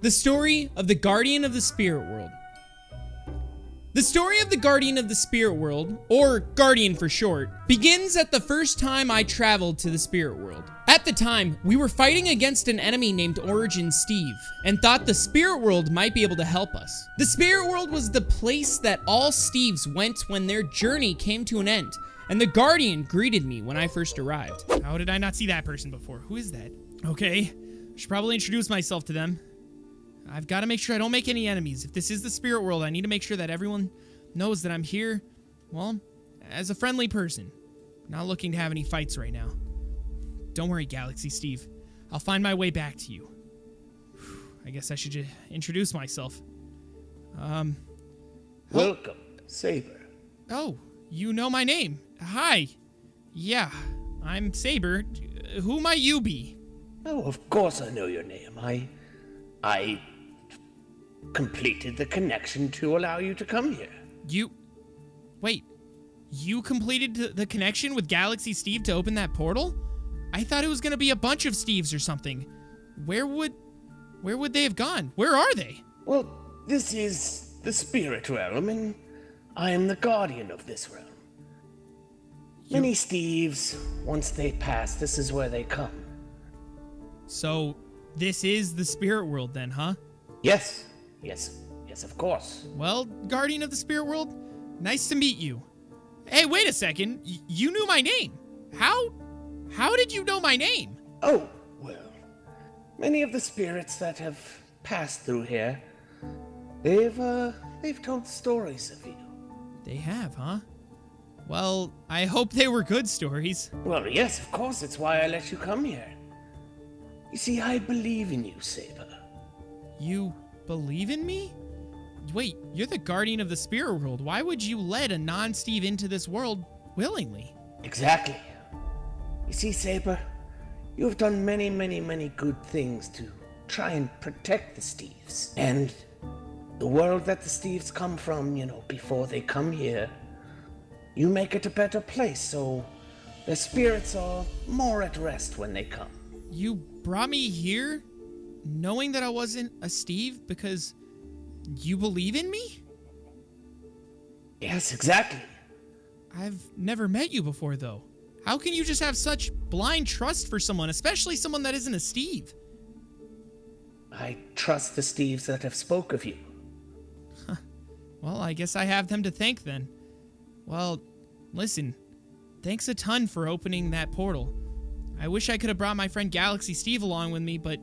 The story of the Guardian of the Spirit World. The story of the Guardian of the Spirit World, or Guardian for short, begins at the first time I traveled to the Spirit World. At the time, we were fighting against an enemy named Origin Steve, and thought the Spirit World might be able to help us. The Spirit World was the place that all Steves went when their journey came to an end, and the Guardian greeted me when I first arrived. How did I not see that person before? Who is that? Okay, I should probably introduce myself to them. I've got to make sure I don't make any enemies. If this is the Spirit World, I need to make sure that everyone knows that I'm here, well, as a friendly person. Not looking to have any fights right now. Don't worry, Galaxy Steve. I'll find my way back to you. I guess I should just introduce myself. Welcome, Sabre. Oh, you know my name. Hi. Yeah, I'm Sabre. Who might you be? Oh, of course I know your name. I completed the connection to allow you to come here. Wait, you completed the connection with Galaxy Steve to open that portal? I thought it was gonna be a bunch of Steves or something. Where would they have gone? Where are they? Well, this is the spirit realm, and I am the guardian of this realm. Many Steves, once they pass, this is where they come. So, this is the Spirit World then, huh? Yes, of course. Well, Guardian of the Spirit World, nice to meet you. Hey, wait a second. You knew my name. How did you know my name? Oh, well, many of the spirits that have passed through here, they've told stories of you. They have, huh? Well, I hope they were good stories. Well, yes, of course. It's why I let you come here. You see, I believe in you, Sabre. You believe in me? Wait, you're the Guardian of the Spirit World. Why would you let a non-Steve into this world willingly? Exactly. You see, Sabre, you have done many, many, many good things to try and protect the Steves. And the world that the Steves come from, before they come here, you make it a better place, so their spirits are more at rest when they come. You brought me here knowing that I wasn't a Steve because you believe in me? Yes, exactly. I've never met you before, though. How can you just have such blind trust for someone, especially someone that isn't a Steve? I trust the Steves that have spoke of you. Well, I guess I have them to thank then. Well, listen, thanks a ton for opening that portal. I wish I could have brought my friend Galaxy Steve along with me, but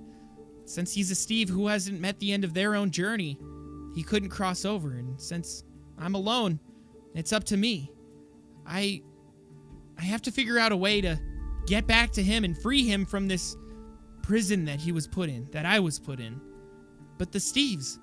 since he's a Steve who hasn't met the end of their own journey, he couldn't cross over, and since I'm alone, it's up to me. I have to figure out a way to get back to him and free him from this prison that he was put in, that I was put in. But the Steves,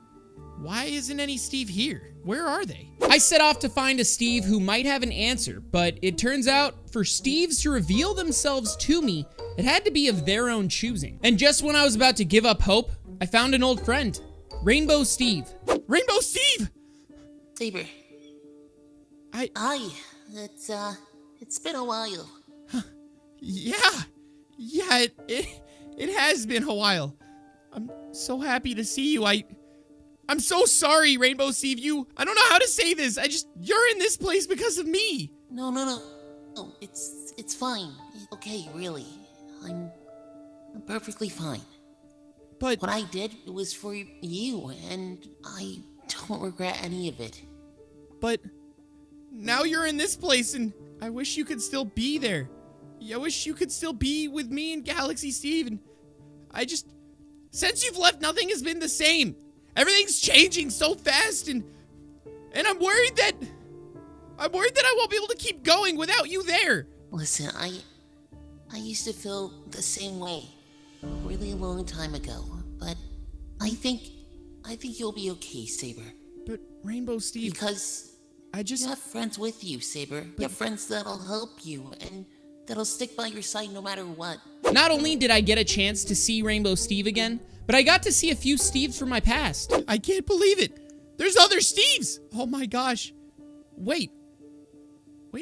why isn't any Steve here? Where are they? I set off to find a Steve who might have an answer, but it turns out for Steves to reveal themselves to me, it had to be of their own choosing. And just when I was about to give up hope, I found an old friend, Rainbow Steve. Rainbow Steve! Sabre. Hi. It's been a while. Yeah, it has been a while. I'm so happy to see you. I'm so sorry, Rainbow Steve. I don't know how to say this. You're in this place because of me. No. Oh, it's fine. Okay, really. I'm perfectly fine. But what I did was for you, and I don't regret any of it. But now you're in this place, and I wish you could still be there. I wish you could still be with me and Galaxy Steve, and since you've left, nothing has been the same. Everything's changing so fast, and I'm worried that I won't be able to keep going without you there. Listen, I used to feel the same way a really long time ago, but I think you'll be okay, Sabre. But Rainbow Steve, because you have friends with you, Sabre. You have friends that'll help you and that'll stick by your side no matter what. Not only did I get a chance to see Rainbow Steve again, but I got to see a few Steves from my past. I can't believe it. There's other Steves. Oh my gosh. Wait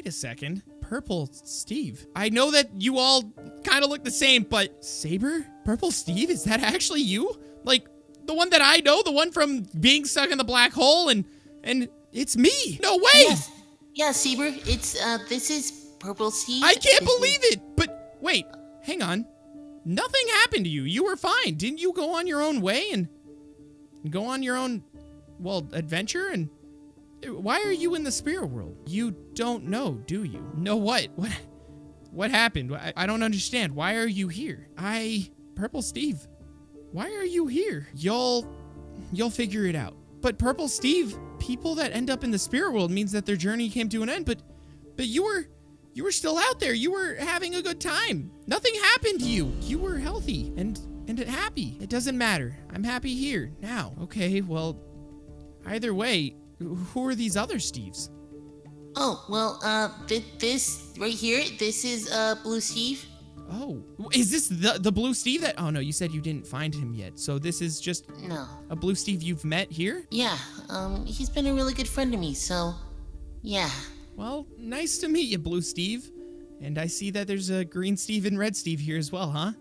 a second. Purple Steve. I know that you all kind of look the same, but Sabre? Purple Steve? Is that actually you? Like, The one that I know? The one from being stuck in the black hole? And it's me. No way. Yes. Yeah, Sabre, this is Purple Steve. I can't believe it. But wait, hang on. Nothing happened to you. You were fine. Didn't you go on your own way and go on your own, well, adventure? And why are you in the spirit world? You don't know, do you? Know what? What happened? I don't understand. Why are you here? Purple Steve, why are you here? You'll figure it out. But Purple Steve, people that end up in the spirit world means that their journey came to an end, but you were still out there. You were having a good time. Nothing happened to you. You were healthy and happy. It doesn't matter. I'm happy here now. Okay, well, either way, who are these other Steves? Oh, well, this right here, this is, Blue Steve. Oh, is this the Blue Steve that... Oh, no, you said you didn't find him yet. So this is just No. a Blue Steve you've met here? Yeah, he's been a really good friend to me, so, yeah. Well, nice to meet you, Blue Steve. And I see that there's a Green Steve and Red Steve here as well, huh?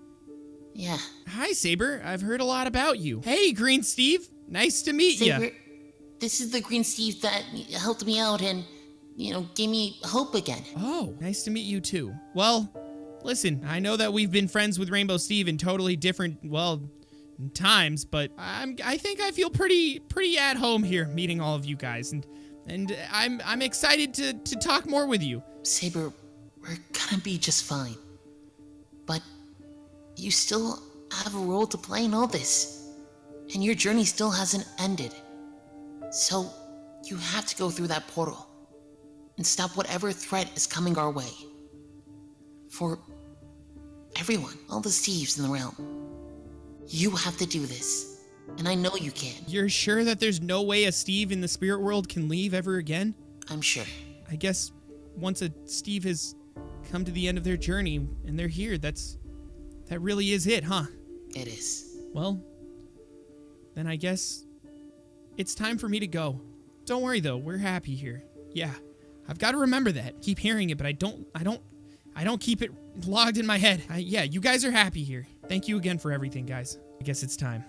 Yeah. Hi, Sabre. I've heard a lot about you. Hey, Green Steve. Nice to meet you. Sabre, this is the Green Steve that helped me out and, gave me hope again. Oh, nice to meet you too. Well, listen, I know that we've been friends with Rainbow Steve in totally different, well, times, but I think I feel pretty at home here meeting all of you guys, and I'm excited to talk more with you. Sabre, we're gonna be just fine. But you still have a role to play in all this, and your journey still hasn't ended. So you have to go through that portal and stop whatever threat is coming our way. For everyone, all the Steves in the realm. You have to do this, and I know you can. You're sure that there's no way a Steve in the spirit world can leave ever again? I'm sure. I guess once a Steve has come to the end of their journey and they're here, that really is it, huh? It is. Well, then I guess it's time for me to go. Don't worry though, we're happy here. Yeah, I've got to remember that. Keep hearing it, but I don't keep it logged in my head. Yeah, you guys are happy here. Thank you again for everything, guys. I guess it's time.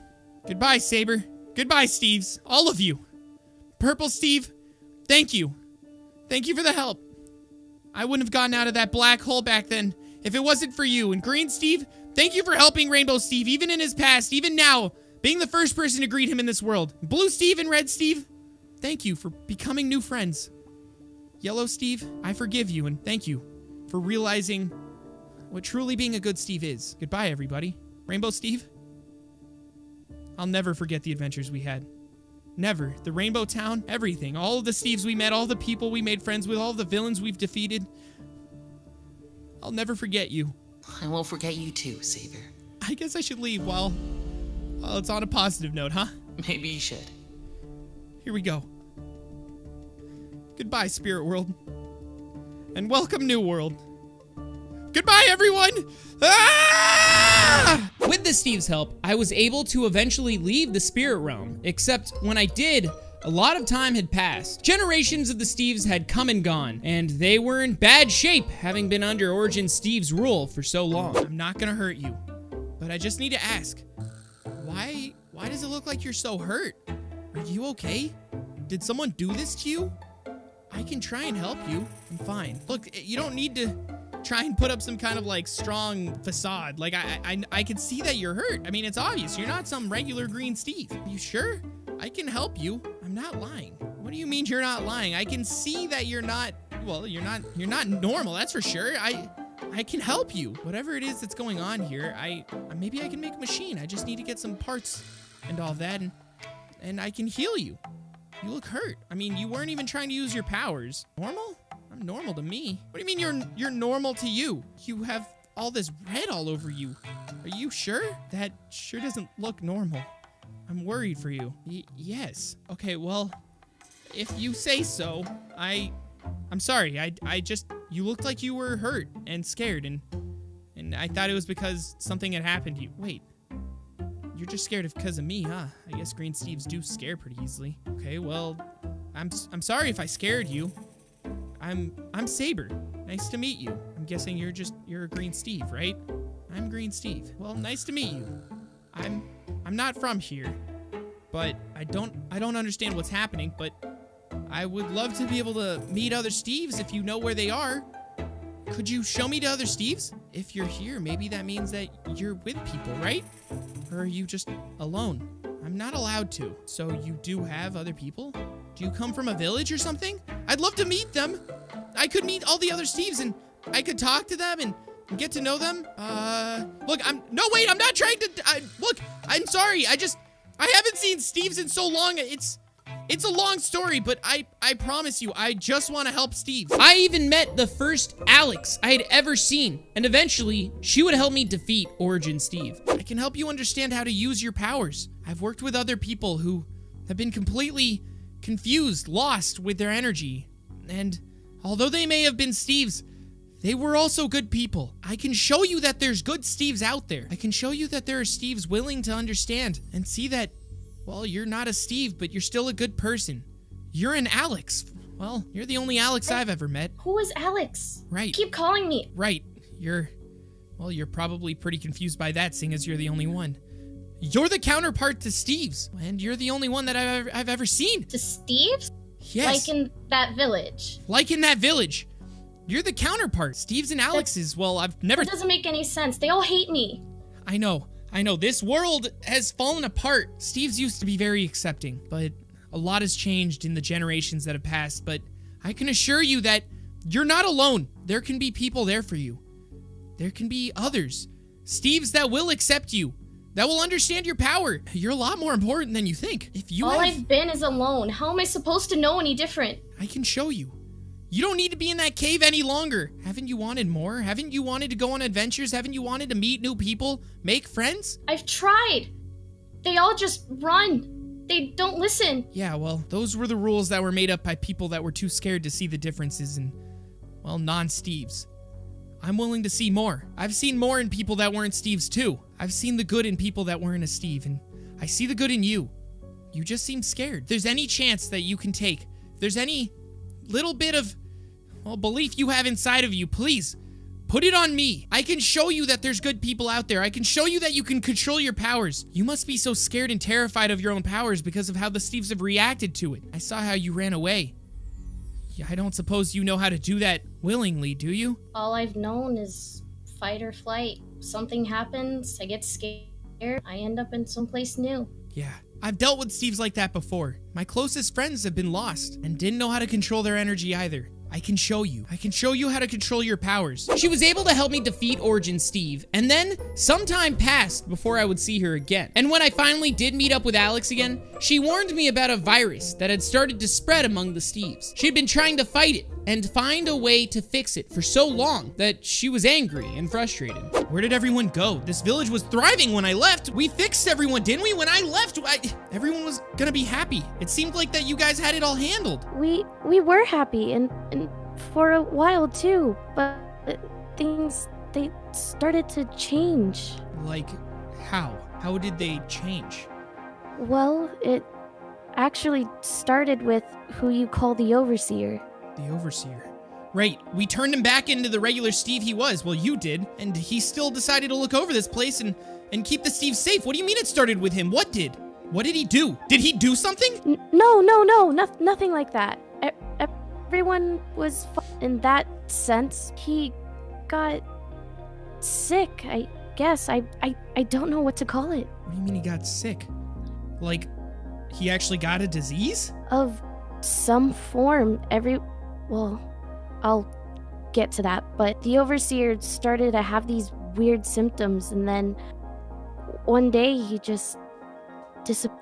Goodbye, Sabre. Goodbye, Steves. All of you. Purple Steve, thank you. Thank you for the help. I wouldn't have gotten out of that black hole back then if it wasn't for you. And Green Steve, thank you for helping Rainbow Steve, even in his past, even now, being the first person to greet him in this world. Blue Steve and Red Steve, thank you for becoming new friends. Yellow Steve, I forgive you, and thank you for realizing what truly being a good Steve is. Goodbye, everybody. Rainbow Steve, I'll never forget the adventures we had. Never. The Rainbow Town, everything. All of the Steves we met, all the people we made friends with, all the villains we've defeated. I'll never forget you. I won't forget you too, Sabre. I guess I should leave while it's on a positive note, huh? Maybe you should. Here we go. Goodbye, Spirit World. And welcome, New World. Goodbye, everyone! Ah! With the Steve's help, I was able to eventually leave the spirit realm, except when I did, a lot of time had passed. Generations of the Steves had come and gone, and they were in bad shape, having been under Origin Steve's rule for so long. I'm not gonna hurt you, but I just need to ask, why does it look like you're so hurt? Are you okay? Did someone do this to you? I can try and help you. I'm fine. Look, you don't need to try and put up some kind of like strong facade. Like I can see that you're hurt. I mean, it's obvious. You're not some regular Green Steve. Are you sure? I can help you. I'm not lying. What do you mean you're not lying? I can see that you're not, well, you're not normal. That's for sure. I can help you. Whatever it is that's going on here, maybe I can make a machine. I just need to get some parts and all that, and I can heal you. You look hurt. I mean, you weren't even trying to use your powers. Normal? I'm normal to me. What do you mean you're normal to you? You have all this red all over you. Are you sure? That sure doesn't look normal. I'm worried for you. Yes. Okay, well, if you say so, I'm sorry. I just, you looked like you were hurt and scared, and I thought it was because something had happened to you. Wait. You're just scared because of me, huh? I guess Green Steves do scare pretty easily. Okay, well, I'm sorry if I scared you. I'm Sabre. Nice to meet you. I'm guessing you're a Green Steve, right? I'm Green Steve. Well, nice to meet you. I'm not from here. but I don't understand what's happening, but I would love to be able to meet other Steves if you know where they are. Could you show me to other Steves? If you're here, maybe that means that you're with people, right? Or are you just alone? I'm not allowed to. So you do have other people? Do you come from a village or something? I'd love to meet them. I could meet all the other Steves and I could talk to them and get to know them. Look, I'm not trying to, look, I'm sorry. I haven't seen Steves in so long. It's a long story, but I promise you, I just want to help Steve. I even met the first Alex I had ever seen, and eventually, she would help me defeat Origin Steve. I can help you understand how to use your powers. I've worked with other people who have been completely confused, lost with their energy. And although they may have been Steves, they were also good people. I can show you that there's good Steves out there. I can show you that there are Steves willing to understand and see that, well, you're not a Steve, but you're still a good person. You're an Alex. Well, you're the only Alex I've ever met. Who is Alex? Right. Keep calling me. Right. You're probably pretty confused by that, seeing as you're the only one. You're the counterpart to Steve's, and you're the only one that I've ever seen. To Steve's? Yes. Like in that village? Like in that village. You're the counterpart. Steve's and Alex's, well, I've never... That doesn't make any sense. They all hate me. I know. This world has fallen apart. Steve's used to be very accepting, but a lot has changed in the generations that have passed. But I can assure you that you're not alone. There can be people there for you. There can be others. Steve's that will accept you, that will understand your power. You're a lot more important than you think. If you All I've been is alone. How am I supposed to know any different? I can show you. You don't need to be in that cave any longer. Haven't you wanted more? Haven't you wanted to go on adventures? Haven't you wanted to meet new people? Make friends? I've tried. They all just run. They don't listen. Yeah, well, those were the rules that were made up by people that were too scared to see the differences in, well, non-Steves. I'm willing to see more. I've seen more in people that weren't Steves too. I've seen the good in people that weren't a Steve, and I see the good in you. You just seem scared. If there's any chance that you can take, if there's any little bit of, well, belief you have inside of you, please, put it on me. I can show you that there's good people out there. I can show you that you can control your powers. You must be so scared and terrified of your own powers because of how the Steves have reacted to it. I saw how you ran away. I don't suppose you know how to do that willingly, do you? All I've known is fight or flight. Something happens, I get scared, I end up in someplace new. Yeah, I've dealt with Steves like that before. My closest friends have been lost and didn't know how to control their energy either. I can show you. I can show you how to control your powers. She was able to help me defeat Origin Steve, and then some time passed before I would see her again. And when I finally did meet up with Alex again, she warned me about a virus that had started to spread among the Steves. She had been trying to fight it and find a way to fix it for so long that she was angry and frustrated. Where did everyone go? This village was thriving when I left. We fixed everyone, didn't we? When I left, everyone was gonna be happy. It seemed like that you guys had it all handled. We were happy and for a while too, but things, they started to change. Like, how? How did they change? Well, it actually started with who you call the Overseer. The Overseer. Right, we turned him back into the regular Steve he was. Well, you did. And he still decided to look over this place and keep the Steves safe. What do you mean it started with him? What did? What did he do? Did he do something? No, nothing like that. Everyone was in that sense. He got sick, I guess. I don't know what to call it. What do you mean he got sick? Like, he actually got a disease? Of some form. Well, I'll get to that, but the Overseer started to have these weird symptoms, and then one day he just disappeared.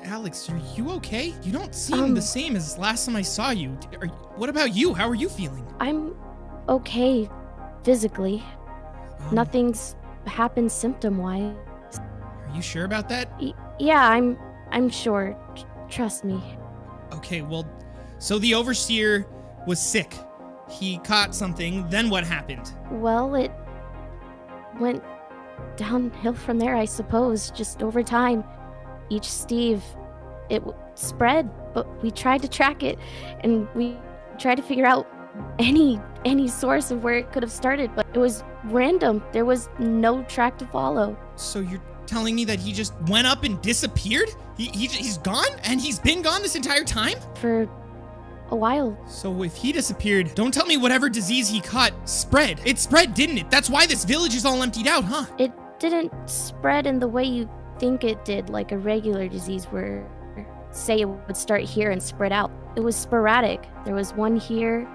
Alex, are you okay? You don't seem the same as last time I saw you. What about you? How are you feeling? I'm okay physically. Nothing's happened symptom-wise. Are you sure about that? Yeah, I'm sure. Trust me. Okay, well, so the Overseer was sick. He caught something, then what happened? Well, it went downhill from there, I suppose, just over time. Each Steve, it spread, but we tried to track it, and we tried to figure out any source of where it could have started, but it was random. There was no track to follow. So telling me that he just went up and disappeared? He's gone? And he's been gone this entire time? For a while. So if he disappeared, don't tell me whatever disease he caught spread. It spread, didn't it? That's why this village is all emptied out, huh? It didn't spread in the way you think it did, like a regular disease where, say, it would start here and spread out. It was sporadic. There was one here,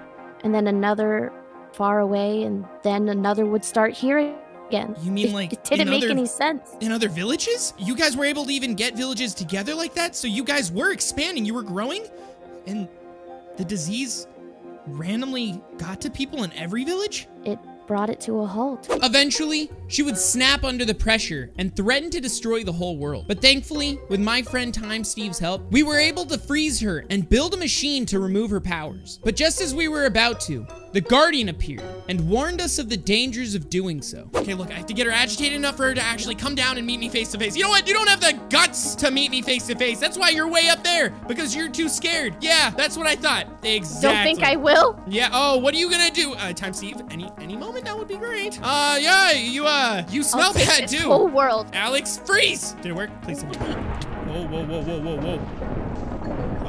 and then another far away, and then another would start here again. You mean like it didn't make any sense. In other villages? You guys were able to even get villages together like that? So you guys were expanding, you were growing? And the disease randomly got to people in every village? It brought it to a halt. Eventually, she would snap under the pressure and threaten to destroy the whole world. But thankfully, with my friend Time Steve's help, we were able to freeze her and build a machine to remove her powers. But just as we were about to, the Guardian appeared and warned us of the dangers of doing so. Okay, look, I have to get her agitated enough for her to actually come down and meet me face to face. You know what? You don't have the guts to meet me face to face. That's why you're way up there, because you're too scared. Yeah, that's what I thought. Exactly. Don't think I will? Yeah, oh, what are you gonna do? Time Steve, any moment, that would be great. Yeah, you smell bad this too. Whole world. Alex, freeze! Did it work? Please tell me. Whoa.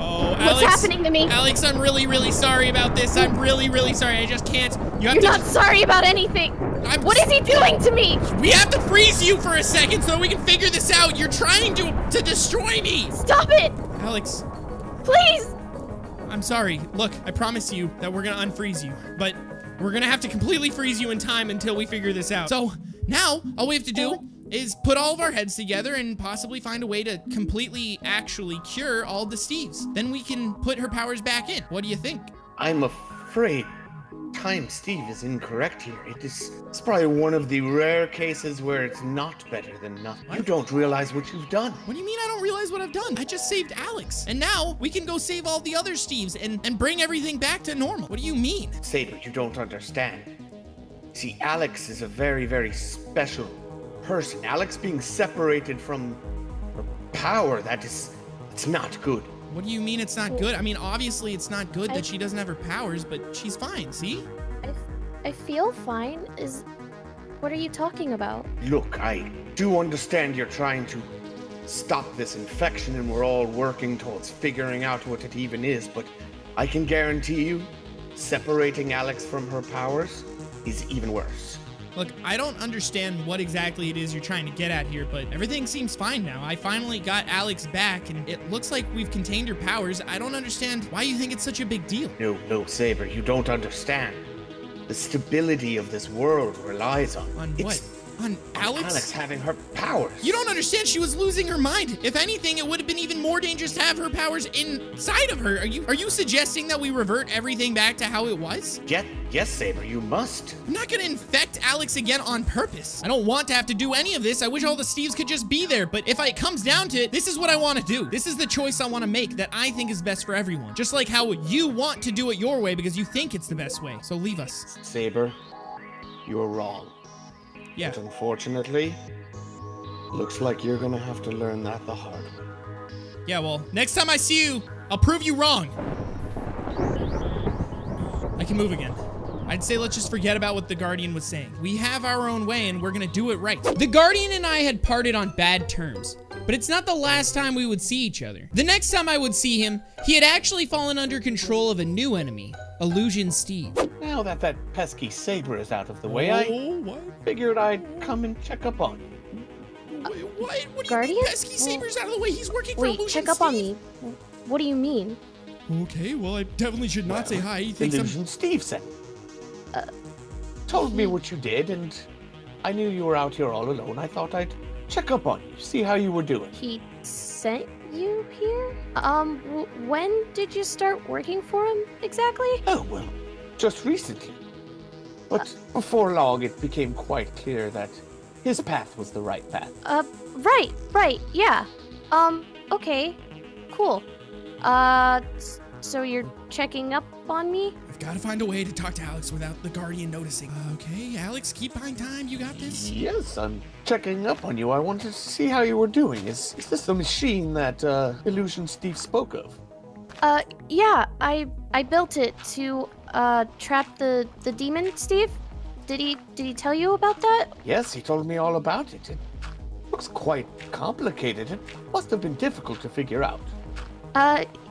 Oh, What's happening to me? Alex, I'm really sorry about this. I'm really sorry. I just can't. You're not sorry about anything. What is he doing to me? We have to freeze you for a second so we can figure this out. You're trying to destroy me. Stop it. Alex. Please. I'm sorry. Look, I promise you that we're gonna unfreeze you, but we're gonna have to completely freeze you in time until we figure this out. So now, all we have to do is put all of our heads together and possibly find a way to completely actually cure all the Steves. Then we can put her powers back in. What do you think? I'm afraid Time Steve is incorrect here. It's probably one of the rare cases where it's not better than nothing. What? You don't realize what you've done. What do you mean I don't realize what I've done? I just saved Alex. And now we can go save all the other Steves and bring everything back to normal. What do you mean? Sabre, you don't understand. See, Alex is a very special person. Alex being separated from her power, it's not good. What do you mean it's not good? I mean, obviously it's not good that she doesn't have her powers, but she's fine, see? I feel fine. What are you talking about? Look, I do understand you're trying to stop this infection and we're all working towards figuring out what it even is, but I can guarantee you, separating Alex from her powers is even worse. Look, I don't understand what exactly it is you're trying to get at here, but everything seems fine now. I finally got Alex back, and it looks like we've contained her powers. I don't understand why you think it's such a big deal. No, Sabre, you don't understand. The stability of this world relies on... On what? On Alex? Alex having her powers. You don't understand. She was losing her mind. If anything, it would have been even more dangerous to have her powers inside of her. Are you suggesting that we revert everything back to how it was? Yes, Sabre, you must. I'm not gonna infect Alex again on purpose. I don't want to have to do any of this. I wish all the Steves could just be there, but if it comes down to it, this is what I want to do. This is the choice I want to make that I think is best for everyone. Just like how you want to do it your way because you think it's the best way. So leave us. Sabre, you're wrong. Yeah. But unfortunately, looks like you're gonna have to learn that the hard way. Yeah, well, next time I see you, I'll prove you wrong. I can move again. I'd say let's just forget about what the Guardian was saying. We have our own way and we're gonna do it right. The Guardian and I had parted on bad terms, but it's not the last time we would see each other. The next time I would see him, he had actually fallen under control of a new enemy, Illusion Steve. Now that pesky Sabre is out of the way, I figured I'd come and check up on you. Wait, what? What do Guardian? you mean Pesky Sabre's out of the way? He's working for Wait, Illusion check up on Steve. me. What do you mean? Okay, well, I definitely should not say hi. He thinks Illusion Steve sent me. Told me what you did, and I knew you were out here all alone. I thought I'd check up on you, see how you were doing. He sent you here? When did you start working for him exactly? Oh, well, just recently. But before long, it became quite clear that his path was the right path. Right, yeah. Okay, cool. So you're checking up on me? I've got to find a way to talk to Alex without the Guardian noticing. Okay, Alex, keep buying time. You got this? Yes, I'm checking up on you. I wanted to see how you were doing. Is this the machine that Illusion Steve spoke of? Yeah, I built it to trap the demon, Steve. Did he tell you about that? Yes, he told me all about it. Looks quite complicated. It must have been difficult to figure out.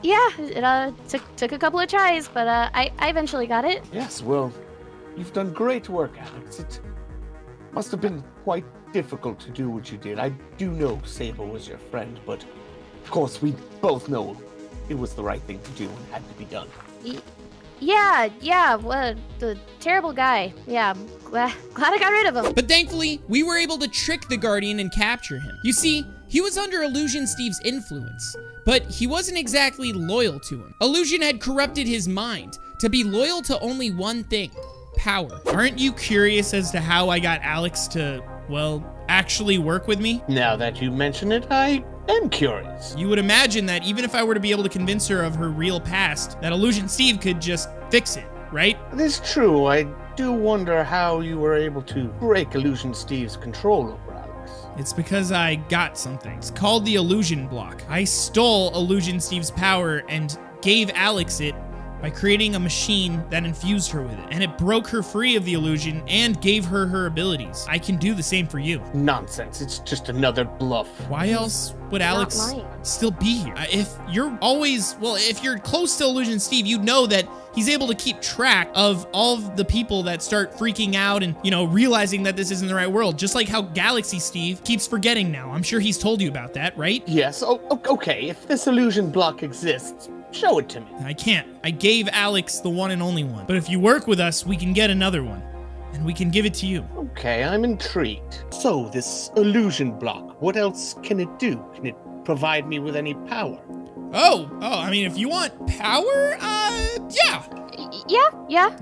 Yeah, it took a couple of tries, but I eventually got it. Yes, well, you've done great work, Alex. It must have been quite difficult to do what you did. I do know Sabre was your friend, but of course we both know it was the right thing to do and had to be done. Yeah, what the terrible guy. Yeah, glad I got rid of him. But thankfully, we were able to trick the Guardian and capture him. You see, he was under Illusion Steve's influence, but he wasn't exactly loyal to him. Illusion had corrupted his mind to be loyal to only one thing: power. Aren't you curious as to how I got Alex to, well, actually work with me? Now that you mention it, I am curious. You would imagine that even if I were to be able to convince her of her real past, that Illusion Steve could just fix it, right? It is true. I do wonder how you were able to break Illusion Steve's control over Alex. It's because I got something. It's called the Illusion Block. I stole Illusion Steve's power and gave Alex it by creating a machine that infused her with it. And it broke her free of the illusion and gave her her abilities. I can do the same for you. Nonsense. It's just another bluff. Why else would Alex lying. still be here? If you're always, well, if you're close to Illusion Steve, you'd know that he's able to keep track of all of the people that start freaking out and, you know, realizing that this isn't the right world. Just like how Galaxy Steve keeps forgetting now. I'm sure he's told you about that, right? Yes, okay. If this illusion block exists, show it to me. I can't. I gave Alex the one and only one. But if you work with us, we can get another one. And we can give it to you. Okay, I'm intrigued. So, this illusion block, what else can it do? Can it provide me with any power? Oh, I mean, if you want power, yeah. Yeah.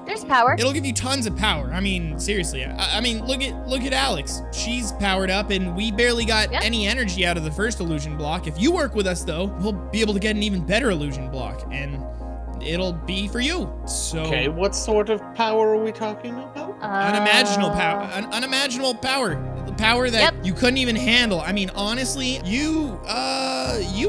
There's power. It'll give you tons of power. I mean, seriously. I mean, look at Alex. She's powered up, and we barely got any energy out of the first illusion block. If you work with us, though, we'll be able to get an even better illusion block, and it'll be for you. So. Okay, what sort of power are we talking about? Unimaginable power. The power that you couldn't even handle. I mean, honestly, you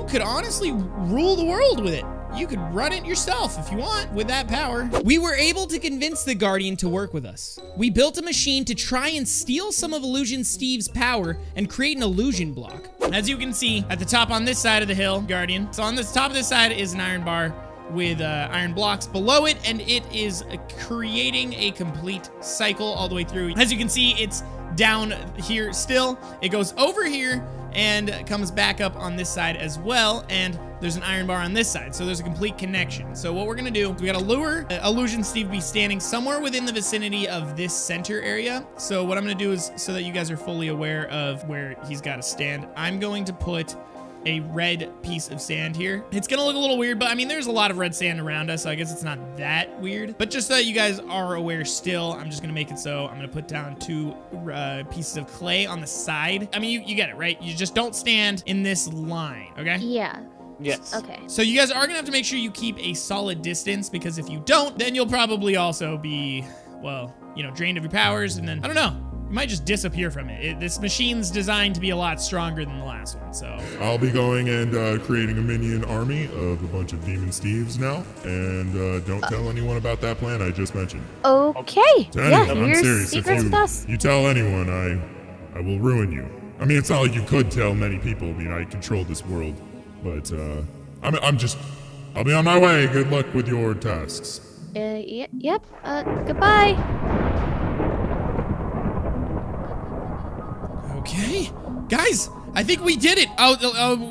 could honestly rule the world with it. You could run it yourself if you want with that power. We were able to convince the Guardian to work with us. We built a machine to try and steal some of Illusion Steve's power and create an illusion block. As you can see at the top on this side of the hill, Guardian. So on the top of this side is an iron bar with iron blocks below it, and it is creating a complete cycle all the way through. As you can see, it's down here still. It goes over here and comes back up on this side as well, and there's an iron bar on this side, so there's a complete connection. So what we're gonna do, we gotta lure Illusion Steve to be standing somewhere within the vicinity of this center area. So what I'm gonna do is, so that you guys are fully aware of where he's gotta stand, I'm going to put a red piece of sand here. It's gonna look a little weird, but I mean, there's a lot of red sand around us, so I guess it's not that weird. But just so that you guys are aware still, I'm just gonna make it so I'm gonna put down 2 pieces of clay on the side. I mean, you get it, right? You just don't stand in this line, okay? Yeah. Yes. Okay. So you guys are gonna have to make sure you keep a solid distance, because if you don't, then you'll probably also be, well, you know, drained of your powers, and then, I don't know, you might just disappear from it. This machine's designed to be a lot stronger than the last one, so. I'll be going and creating a minion army of a bunch of Demon Steves now, and don't tell anyone about that plan I just mentioned. Okay. To anyone, Yeah, I'm your serious. secret's with us. If you tell anyone, I will ruin you. I mean, it's not like you could tell many people. I mean, I control this world, but I'll be on my way. Good luck with your tasks. Yep. Goodbye. Okay, guys, I think we did it.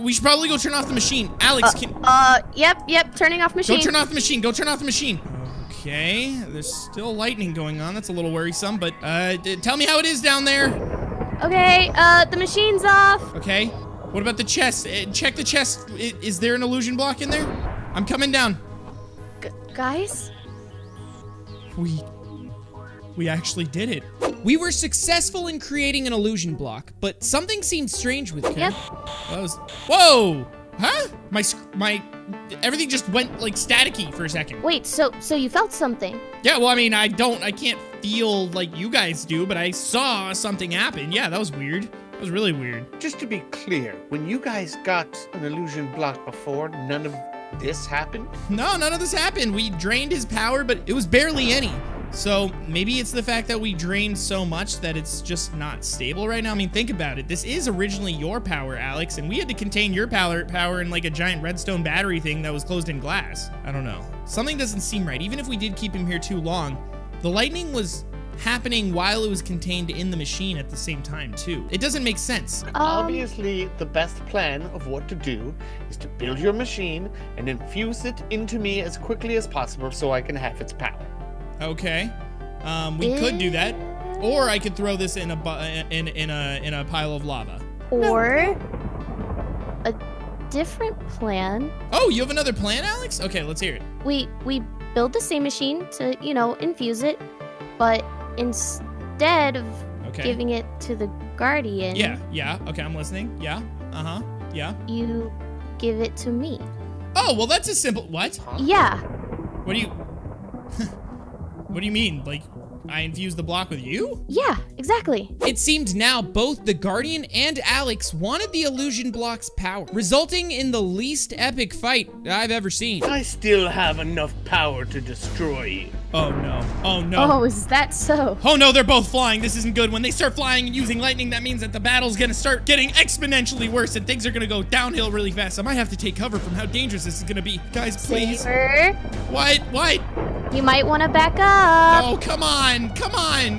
We should probably go turn off the machine. Alex, can... Yep, turning off machine. Go turn off the machine, go turn off the machine. Okay, there's still lightning going on. That's a little worrisome, but tell me how it is down there. Okay, the machine's off. Okay, what about the chest? Check the chest. Is there an illusion block in there? I'm coming down. Guys? We actually did it. We were successful in creating an illusion block, but something seemed strange with it. Yep. Whoa! Huh? My everything just went like staticky for a second. Wait, so you felt something? Yeah, well, I mean, I can't feel like you guys do, but I saw something happen. Yeah, that was weird. That was really weird. Just to be clear, when you guys got an illusion block before, none of this happened? No, none of this happened. We drained his power, but it was barely any. So maybe it's the fact that we drained so much that it's just not stable right now. I mean, think about it. This is originally your power, Alex, and we had to contain your power in like a giant redstone battery thing that was closed in glass. I don't know. Something doesn't seem right. Even if we did keep him here too long, the lightning was happening while it was contained in the machine at the same time too. It doesn't make sense. Obviously, the best plan of what to do is to build your machine and infuse it into me as quickly as possible so I can have its power. Okay, we could do that, or I could throw this in a pile of lava. Or a different plan. Oh, you have another plan, Alex? Okay, let's hear it. We build the same machine to, infuse it, but instead of giving it to the Guardian. Yeah. Okay, I'm listening. Yeah. Yeah. You give it to me. Oh, well, that's a simple. What? Yeah. What do you? What do you mean? Like, I infused the block with you? Yeah, exactly. It seemed now both the Guardian and Alex wanted the illusion block's power, resulting in the least epic fight I've ever seen. I still have enough power to destroy you. Oh no. Oh no. Oh, is that so? Oh no, they're both flying. This isn't good. When they start flying and using lightning, that means that the battle's gonna start getting exponentially worse and things are gonna go downhill really fast. I might have to take cover from how dangerous this is gonna be. Guys, please. Saber, What? you might want to back up. Oh, come on,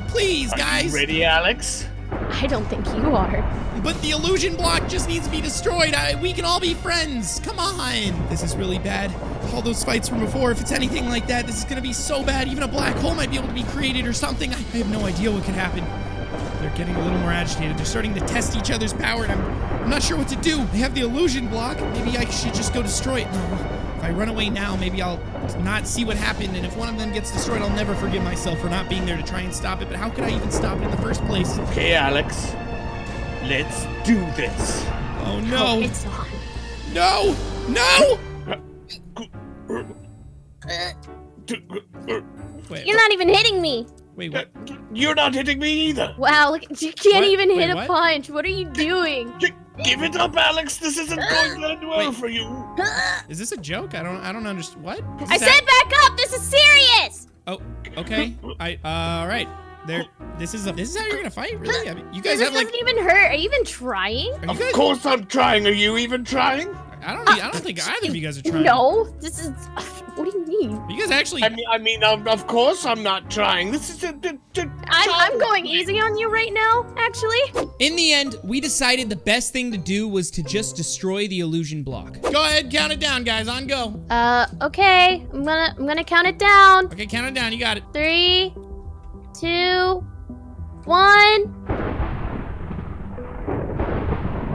please, guys. Are you ready, Alex? I don't think you are. But the illusion block just needs to be destroyed. We can all be friends. Come on. This is really bad. All those fights from before, if it's anything like that, this is gonna be so bad. Even a black hole might be able to be created or something. I have no idea what could happen. They're getting a little more agitated. They're starting to test each other's power, and I'm not sure what to do. They have the illusion block. Maybe I should just go destroy it. No. If I run away now, maybe I'll not see what happened, and if one of them gets destroyed, I'll never forgive myself for not being there to try and stop it. But how could I even stop it in the first place? Okay, Alex. Let's do this. Oh no. It's on. No! Wait, You're not even hitting me. wait, what? You're not hitting me either. Wow, look, you can't What? even Wait, hit a what? punch. What are you doing? Give it up, Alex. This isn't going to end well for you. Is this a joke? I don't understand. What? I said back up. This is serious. Oh, okay. All right. This is how you're gonna fight? Really? I mean, you guys This have like. doesn't even hurt. Are you even trying? Are you Of guys, course I'm trying. Are you even trying? I don't think either of you guys are trying. No. This is. What do you mean? Are you guys actually? I mean, of course I'm not trying. This is I'm going easy on you right now. Actually. In the end, we decided the best thing to do was to just destroy the illusion block. Go ahead, count it down, guys. On go. Okay. I'm gonna count it down. Okay, count it down. You got it. 3, 2, 1.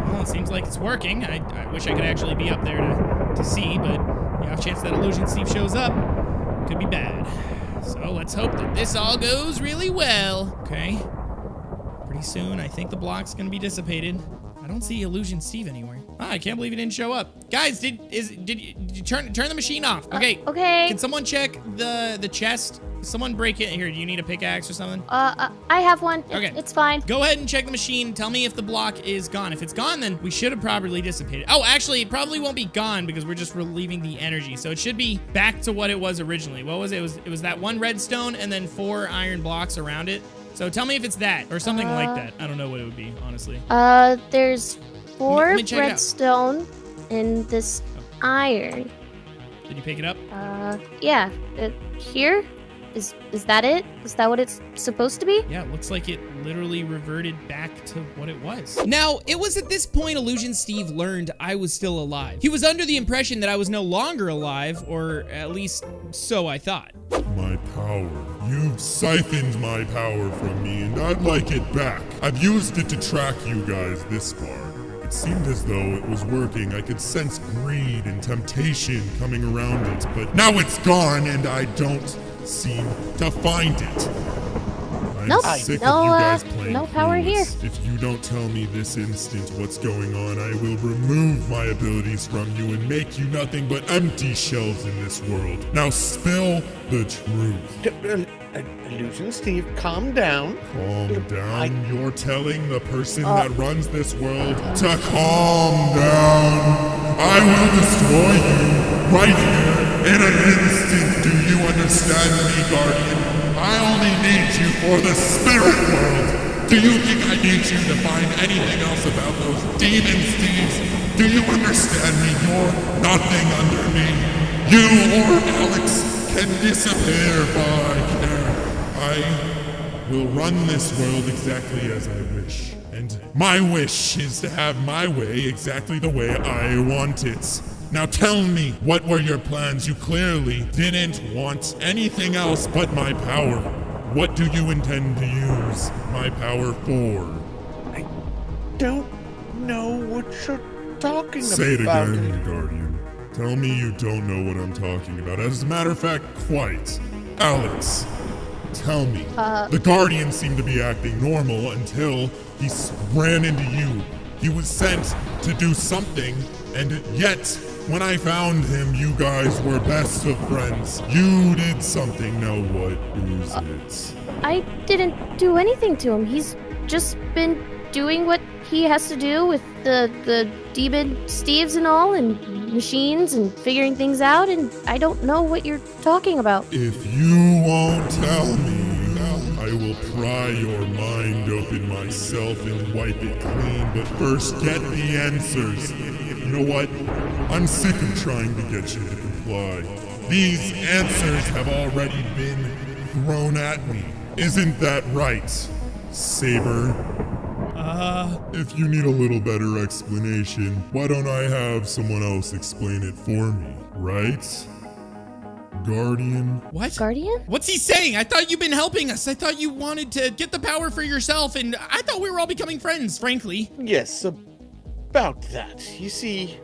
Well, it seems like it's working. I wish I could actually be up there to see, but the off chance that Illusion Steve shows up could be bad. So let's hope that this all goes really well. Okay. Pretty soon, I think the block's gonna be dissipated. I don't see Illusion Steve anywhere. Ah, I can't believe he didn't show up. Guys, did you turn the machine off? Okay. Okay. Can someone check the chest? Someone break it. Here, do you need a pickaxe or something? I have one. Okay. It's fine. Go ahead and check the machine. Tell me if the block is gone. If it's gone, then we should have properly dissipated. Oh, actually, it probably won't be gone because we're just relieving the energy. So it should be back to what it was originally. What was it? It was that one redstone and then 4 iron blocks around it. So tell me if it's that or something like that. I don't know what it would be, honestly. There's 4 let me check it out. redstone and this iron. Did you pick it up? Yeah. Here? Is that it? Is that what it's supposed to be? Yeah, it looks like it literally reverted back to what it was. Now, it was at this point Illusion Steve learned I was still alive. He was under the impression that I was no longer alive, or at least so I thought. My power. You've siphoned my power from me, and I'd like it back. I've used it to track you guys this far. It seemed as though it was working. I could sense greed and temptation coming around it, but now it's gone, and I don't seem to find it. I'm Nope. sick No, of you guys playing no power clueless. If you don't tell me this instant what's going on, I will remove my abilities from you and make you nothing but empty shells in this world. Now spill the truth. Illusion Steve, calm down. Calm down. You're telling the person that runs this world to calm down. I will destroy you right here in an instant. Do you understand me, Guardian? I'll need you for the spirit world. Do you think I need you to find anything else about those demon thieves? Do you understand me? You're nothing under me. You or Alex can disappear if I care. I will run this world exactly as I wish. And my wish is to have my way exactly the way I want it. Now tell me, what were your plans? You clearly didn't want anything else but my power. What do you intend to use my power for? I don't know what you're talking Say it about. again, Guardian. Tell me you don't know what I'm talking about. As a matter of fact, quite. Alex, tell me. The Guardian seemed to be acting normal until he ran into you. He was sent to do something, and yet, when I found him, you guys were best of friends. You did something. Now what is it? I didn't do anything to him. He's just been doing what he has to do with the demon Steves and all, and machines and figuring things out, and I don't know what you're talking about. If you won't tell me, I will pry your mind open myself and wipe it clean, but first get the answers. You know what? I'm sick of trying to get you to comply. These answers have already been thrown at me. Isn't that right, Sabre? If you need a little better explanation, why don't I have someone else explain it for me, right? Guardian? What? Guardian? What's he saying? I thought you've been helping us. I thought you wanted to get the power for yourself, and I thought we were all becoming friends, frankly. Yes, about that. You see,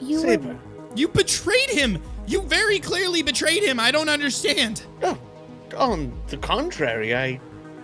You Saber. You betrayed him! You very clearly betrayed him. I don't understand. Oh, on the contrary, I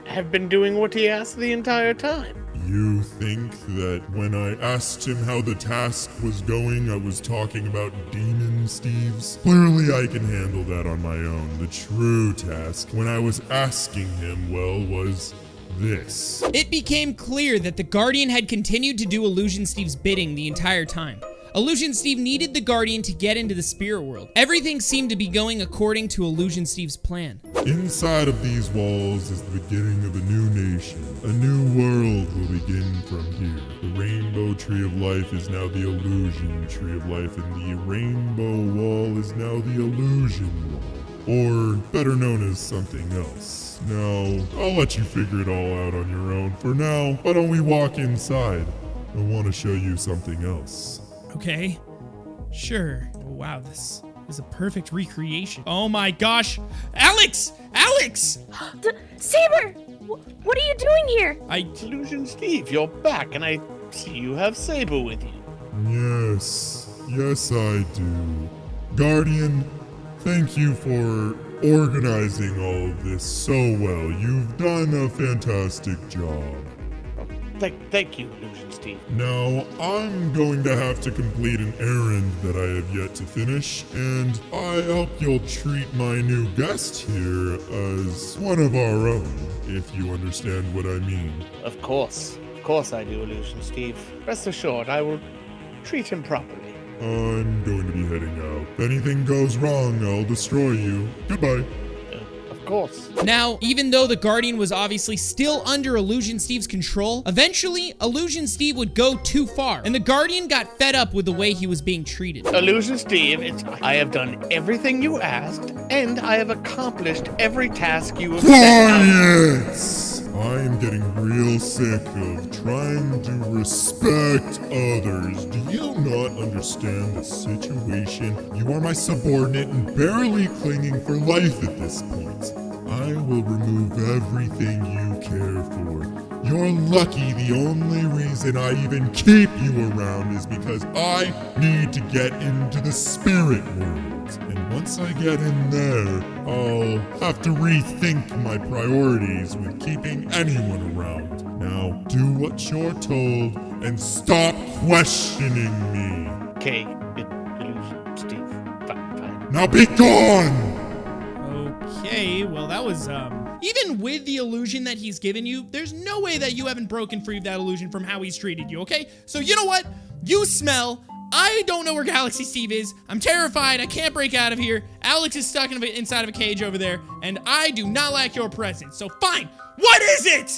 have been doing what he asked the entire time. You think that when I asked him how the task was going, I was talking about demon Steves? Clearly I can handle that on my own. The true task, when I was asking him, well, was this. It became clear that the Guardian had continued to do Illusion Steve's bidding the entire time. Illusion Steve needed the Guardian to get into the spirit world. Everything seemed to be going according to Illusion Steve's plan. Inside of these walls is the beginning of a new nation. A new world will begin from here. The Rainbow Tree of Life is now the Illusion Tree of Life, and the Rainbow Wall is now the Illusion Wall. Or better known as something else. Now, I'll let you figure it all out on your own. For now, why don't we walk inside? I want to show you something else. Okay. Sure. Wow, this is a perfect recreation. Oh my gosh. Alex! Alex! Saber! What are you doing here? Illusion Steve, you're back, and I see you have Saber with you. Yes, I do. Guardian, thank you for organizing all of this so well. You've done a fantastic job. Thank you, Illusion Steve. Now, I'm going to have to complete an errand that I have yet to finish, and I hope you'll treat my new guest here as one of our own, if you understand what I mean. Of course I do, Illusion Steve. Rest assured, I will treat him properly. I'm going to be heading out. If anything goes wrong, I'll destroy you. Goodbye. Of course. Now, even though the Guardian was obviously still under Illusion Steve's control, eventually, Illusion Steve would go too far, and the Guardian got fed up with the way he was being treated. Illusion Steve, I have done everything you asked, and I have accomplished every task you have set out. Quiet! I am getting real sick of trying to respect others. Do you not understand the situation? You are my subordinate and barely clinging for life at this point. I will remove everything you care for. You're lucky the only reason I even keep you around is because I need to get into the spirit world. And once I get in there, I'll have to rethink my priorities with keeping anyone around. Now, do what you're told and stop questioning me. Okay, Illusion Steve. Fine. Now be gone! Okay, well that was, even with the illusion that he's given you, there's no way that you haven't broken free of that illusion from how he's treated you, okay? So you know what? You smell I don't know where Galaxy Steve is. I'm terrified. I can't break out of here. Alex is stuck inside of a cage over there, and I do not like your presence. So fine, what is it?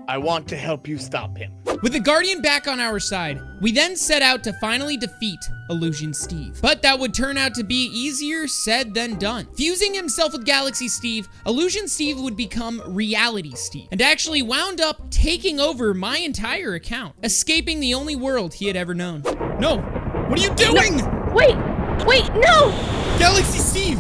I want to help you stop him. With the Guardian back on our side, we then set out to finally defeat Illusion Steve. But that would turn out to be easier said than done. Fusing himself with Galaxy Steve, Illusion Steve would become Reality Steve, and actually wound up taking over my entire account, escaping the only world he had ever known. No, what are you doing? No, wait, no! Galaxy Steve!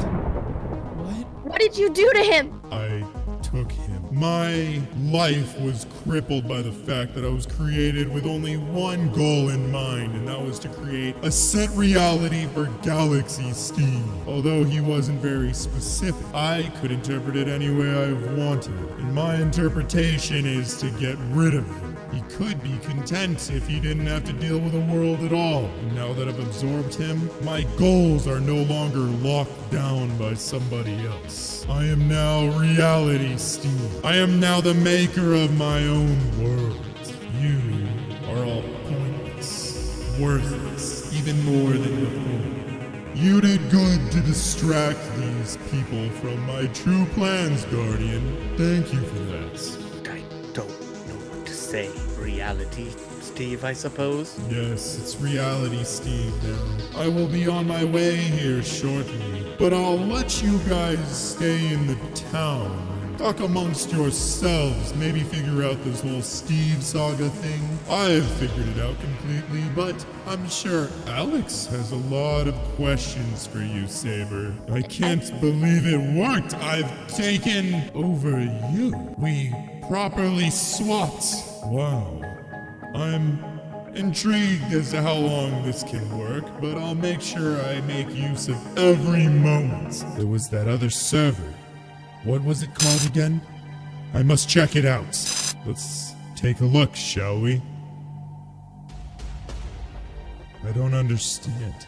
What did you do to him? I took him. My life was crippled by the fact that I was created with only one goal in mind, and that was to create a set reality for Galaxy Steve. Although he wasn't very specific, I could interpret it any way I wanted, and my interpretation is to get rid of him. He could be content if he didn't have to deal with a world at all. And now that I've absorbed him, my goals are no longer locked down by somebody else. I am now Reality Steve. I am now the maker of my own world. You are all pointless, worthless, even more than before. You did good to distract these people from my true plans, Guardian. Thank you for that. I don't know what to say. Reality Steve, I suppose? Yes, it's Reality Steve now. I will be on my way here shortly, but I'll let you guys stay in the town. Talk amongst yourselves, maybe figure out this whole Steve saga thing. I've figured it out completely, but I'm sure Alex has a lot of questions for you, Sabre. I can't believe it worked. I've taken over you. We properly swapped. Wow. I'm intrigued as to how long this can work, but I'll make sure I make use of every moment. There was that other server. What was it called again? I must check it out. Let's take a look, shall we? I don't understand.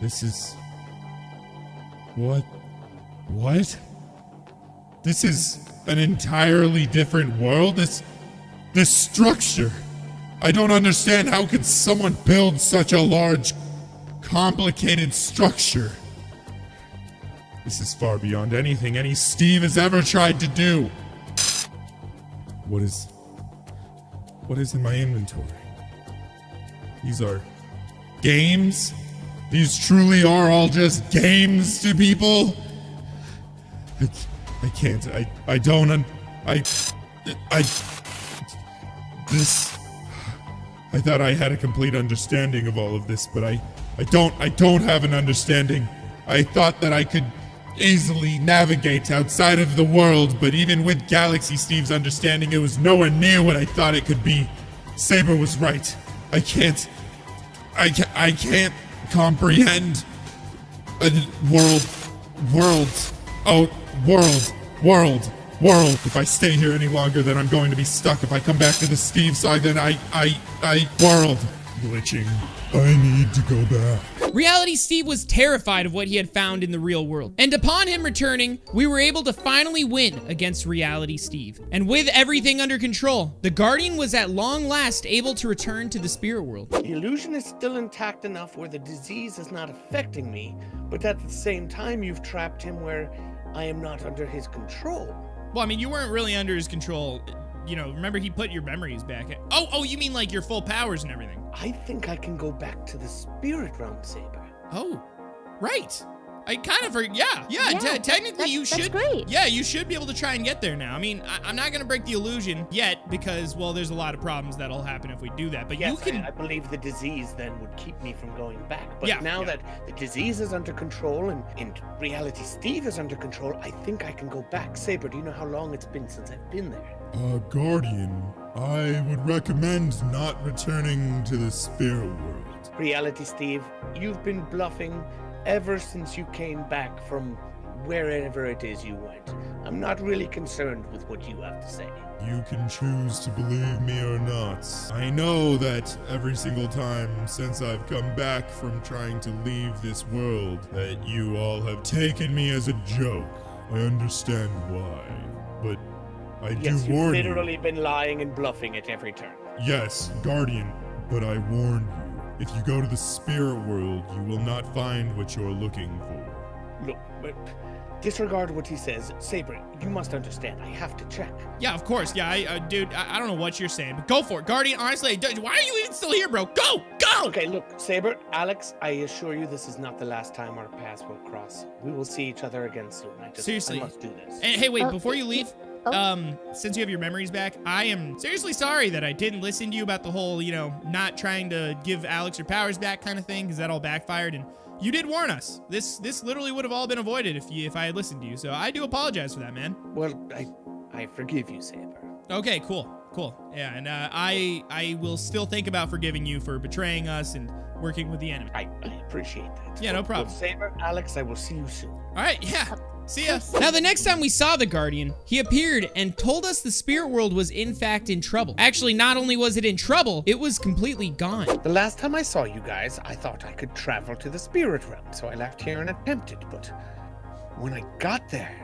This is... What? This is an entirely different world? This structure. I don't understand. How could someone build such a large, complicated structure? This is far beyond anything any Steve has ever tried to do. What is in my inventory? These are games? These truly are all just games to people? I can't. I don't. I thought I had a complete understanding of all of this, but I don't have an understanding. I thought that I could easily navigate outside of the world, but even with Galaxy Steve's understanding, it was nowhere near what I thought it could be. Sabre was right. I can't comprehend a world. If I stay here any longer, then I'm going to be stuck. If I come back to the Steve side, then world. Glitching. I need to go back. Reality Steve was terrified of what he had found in the real world. And upon him returning, we were able to finally win against Reality Steve. And with everything under control, the Guardian was at long last able to return to the spirit world. The illusion is still intact enough where the disease is not affecting me, but at the same time you've trapped him where I am not under his control. Well, I mean, you weren't really under his control. You know, remember he put your memories back. Oh, you mean like your full powers and everything? I think I can go back to the spirit realm, Sabre. Oh, right. I kind of forgot. Yeah. Technically, you should. That's great. Yeah, you should be able to try and get there now. I mean, I'm not gonna break the illusion yet because, well, there's a lot of problems that'll happen if we do that. But yes, you can. I believe the disease then would keep me from going back. But Yeah, now that the disease is under control and Reality Steve is under control, I think I can go back. Sabre, do you know how long it's been since I've been there? Guardian, I would recommend not returning to the spirit world. Reality Steve, you've been bluffing ever since you came back from wherever it is you went. I'm not really concerned with what you have to say. You can choose to believe me or not. I know that every single time since I've come back from trying to leave this world, that you all have taken me as a joke. I understand why, but I do Yes, you've warn you. literally been lying and bluffing at every turn. Yes, Guardian, but I warn you. If you go to the spirit world, you will not find what you're looking for. Look, disregard what he says. Sabre, you must understand. I have to check. Yeah, of course. Yeah, dude, I don't know what you're saying, but go for it. Guardian, honestly, why are you even still here, bro? Go! Okay, look, Sabre, Alex, I assure you this is not the last time our paths will cross. We will see each other again soon. Seriously. I must do this. And hey, wait, before you leave, Oh. since you have your memories back, I am seriously sorry that I didn't listen to you about the whole, not trying to give Alex her powers back kind of thing, because that all backfired, and you did warn us. This literally would have all been avoided if I had listened to you, so I do apologize for that, man. Well, I forgive you, Sabre. Okay, cool. Yeah, and I will still think about forgiving you for betraying us and working with the enemy. I appreciate that. Yeah, no problem. Well, Sabre, Alex, I will see you soon. All right, yeah. See ya. Now, the next time we saw the Guardian, he appeared and told us the spirit world was in fact in trouble. Actually, not only was it in trouble, it was completely gone. The last time I saw you guys, I thought I could travel to the spirit realm, so I left here and attempted, but when I got there,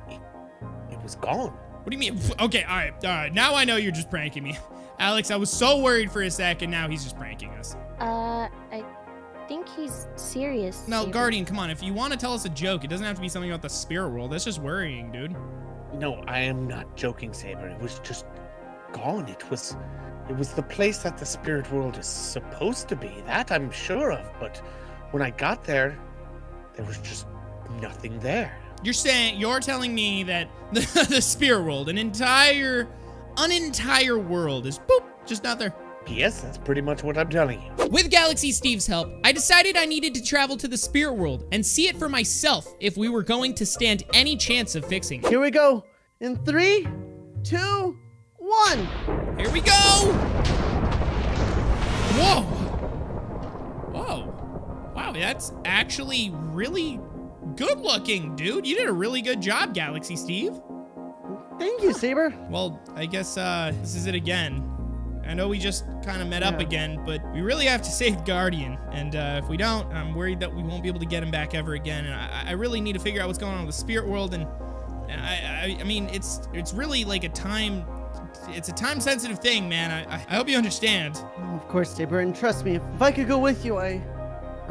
it was gone. What do you mean? Okay, all right. Now I know you're just pranking me. Alex, I was so worried for a second, now he's just pranking us. I think he's serious. No, Sabre. Guardian, come on. If you want to tell us a joke, it doesn't have to be something about the spirit world. That's just worrying, dude. No, I am not joking, Sabre. It was just gone. It was the place that the spirit world is supposed to be. That I'm sure of. But when I got there, there was just nothing there. You're telling me that the spirit world, an entire world is boop, just not there. Yes, that's pretty much what I'm telling you. With Galaxy Steve's help, I decided I needed to travel to the spirit world and see it for myself if we were going to stand any chance of fixing it. Here we go. In 3, 2, 1. Here we go! Whoa, wow, that's actually really good looking, dude. You did a really good job, Galaxy Steve. Thank you, Sabre. Well, I guess this is it again. I know we just kind of met up again, but we really have to save Guardian. And if we don't, I'm worried that we won't be able to get him back ever again. And I really need to figure out what's going on with the spirit world. And I mean, it's really like it's a time-sensitive thing, man. I hope you understand. Oh, of course, Sabre. And trust me, if I could go with you, I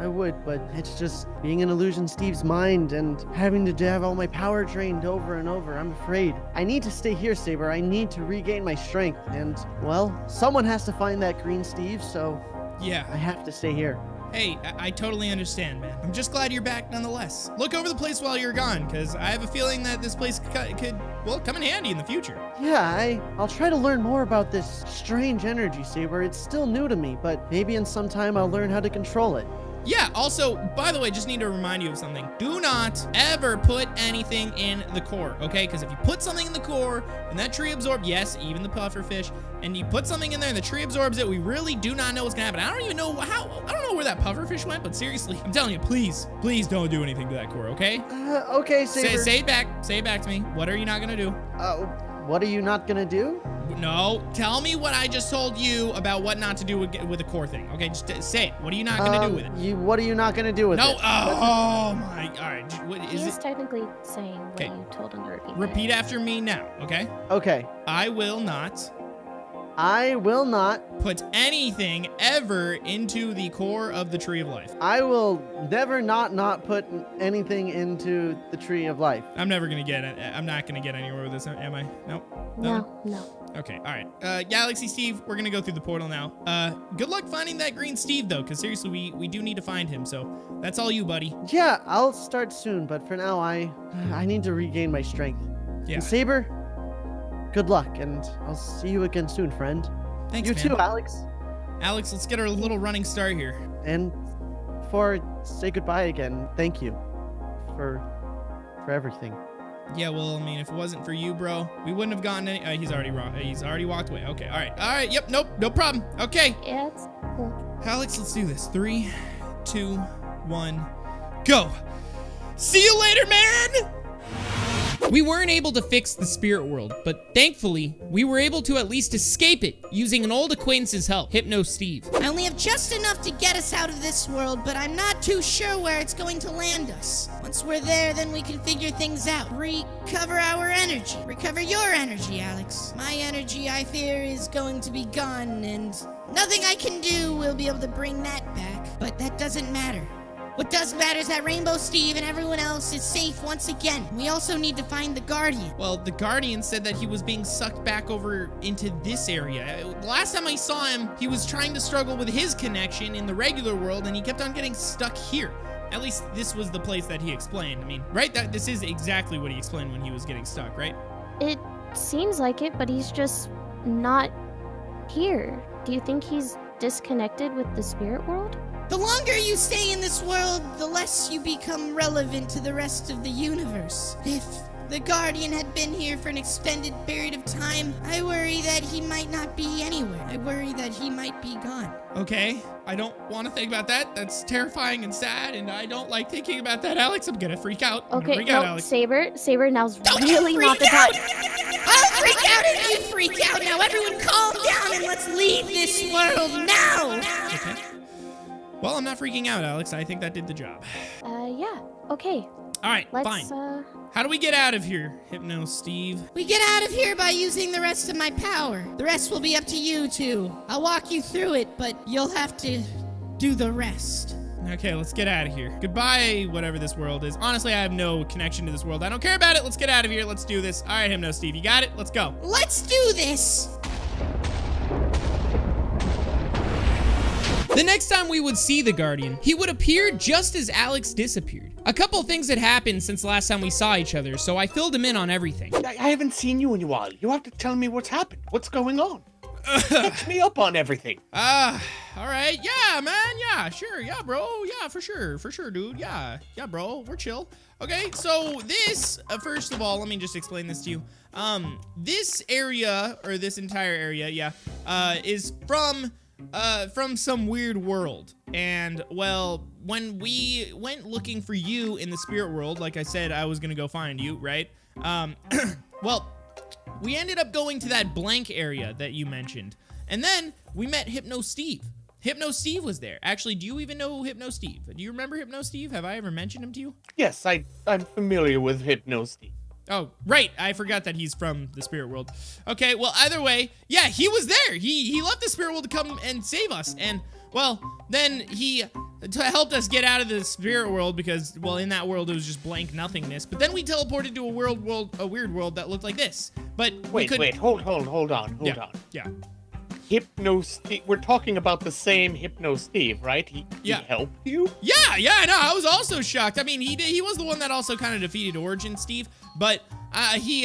would, but it's just being in Illusion Steve's mind and having to have all my power drained over and over. I'm afraid. I need to stay here, Sabre. I need to regain my strength. And, well, someone has to find that green Steve, so Yeah. I have to stay here. Hey, I totally understand, man. I'm just glad you're back nonetheless. Look over the place while you're gone, because I have a feeling that this place could, well, come in handy in the future. Yeah, I'll try to learn more about this strange energy, Sabre. It's still new to me, but maybe in some time I'll learn how to control it. Yeah, also, by the way, just need to remind you of something. Do not ever put anything in the core, okay? Because if you put something in the core and that tree absorbs, yes, even the pufferfish, and you put something in there and the tree absorbs it, we really do not know what's gonna happen. I don't even know I don't know where that pufferfish went, but seriously, I'm telling you, please don't do anything to that core, okay? Okay, Sabre. Say it back to me. What are you not gonna do? What are you not gonna do? No, tell me what I just told you about what not to do with the core thing. Okay, just say it. What are you not gonna do with it? What are you not gonna do with No, it? oh my, all right. What He is is it? technically saying Okay. what you told him to repeat. Repeat after me now, okay? Okay. I will not I will not. put anything ever into the core of the tree of life. I will never not put anything into the tree of life. I'm never gonna get it. I'm not gonna get anywhere with this, am I? Nope. No. Okay, all right. Galaxy Steve, we're gonna go through the portal now. Good luck finding that green Steve though, because seriously, we do need to find him. So that's all you, buddy. Yeah, I'll start soon, but for now, I need to regain my strength. Yeah. And Sabre, good luck, and I'll see you again soon, friend. Thanks, You man. too, Alex. Alex, let's get our little running start here. And before I say goodbye again, thank you for everything. Yeah, well, I mean, if it wasn't for you, bro, we wouldn't have gotten any. He's already wrong. He's already walked away. Okay, all right. Yep, nope, no problem. Okay, Yeah, it's cool. Alex, let's do this. 3, 2, 1, go. See you later, man. We weren't able to fix the spirit world, but thankfully, we were able to at least escape it using an old acquaintance's help, Hypno Steve. I only have just enough to get us out of this world, but I'm not too sure where it's going to land us. Once we're there, then we can figure things out. Recover our energy. Recover your energy, Alex. My energy, I fear, is going to be gone, and Nothing I can do will be able to bring that back, but that doesn't matter. What does matter is that Rainbow Steve and everyone else is safe once again. We also need to find the Guardian. Well, the Guardian said that he was being sucked back over into this area. Last time I saw him, he was trying to struggle with his connection in the regular world, and he kept on getting stuck here. At least this was the place that he explained. I mean, right? This is exactly what he explained when he was getting stuck, right? It seems like it, but he's just not here. Do you think he's disconnected with the spirit world? The longer you stay in this world, the less you become relevant to the rest of the universe. If the Guardian had been here for an extended period of time, I worry that he might not be anywhere. I worry that he might be gone. Okay, I don't want to think about that. That's terrifying and sad, and I don't like thinking about that, Alex. I'm gonna freak out. Okay, freak no, out, Alex. Saber, now's Don't really you not the freak time. out! I'll freak out if you freak out. Now everyone calm down and let's leave this world now! Okay. Well, I'm not freaking out, Alex. I think that did the job. Yeah, okay. All right, Let's, fine. How do we get out of here, Hypno Steve? We get out of here by using the rest of my power. The rest will be up to you two. I'll walk you through it, but you'll have to do the rest. Okay, let's get out of here. Goodbye, whatever this world is. Honestly, I have no connection to this world. I don't care about it. Let's get out of here. Let's do this. All right, Hypno Steve, you got it? Let's go. Let's do this! The next time we would see the Guardian, he would appear just as Alex disappeared. A couple things had happened since the last time we saw each other, so I filled him in on everything. I haven't seen you in a while. You have to tell me what's happened. What's going on? Catch me up on everything. All right. Yeah, man. Yeah, sure. Yeah, bro. Yeah, for sure, dude. Yeah, bro. We're chill. Okay, so this, first of all, let me just explain this to you. This area, or this entire area, is from some weird world. And, well, when we went looking for you in the spirit world, like I said, I was gonna go find you, right? Well, we ended up going to that blank area that you mentioned. And then we met Hypno Steve. Hypno Steve was there. Actually, do you even know Hypno Steve? Do you remember Hypno Steve? Have I ever mentioned him to you? Yes, I'm familiar with Hypno Steve. Oh, right. I forgot that he's from the spirit world. Okay, well, either way, yeah, he was there. He left the spirit world to come and save us. And, well, then he helped us get out of the spirit world because, well, in that world, it was just blank nothingness. But then we teleported to a weird world that looked like this. But wait, hold on. Yeah. Hypno Steve, we're talking about the same Hypno Steve, right? He helped you? Yeah, I know. I was also shocked. I mean, he was the one that also kind of defeated Origin Steve, but he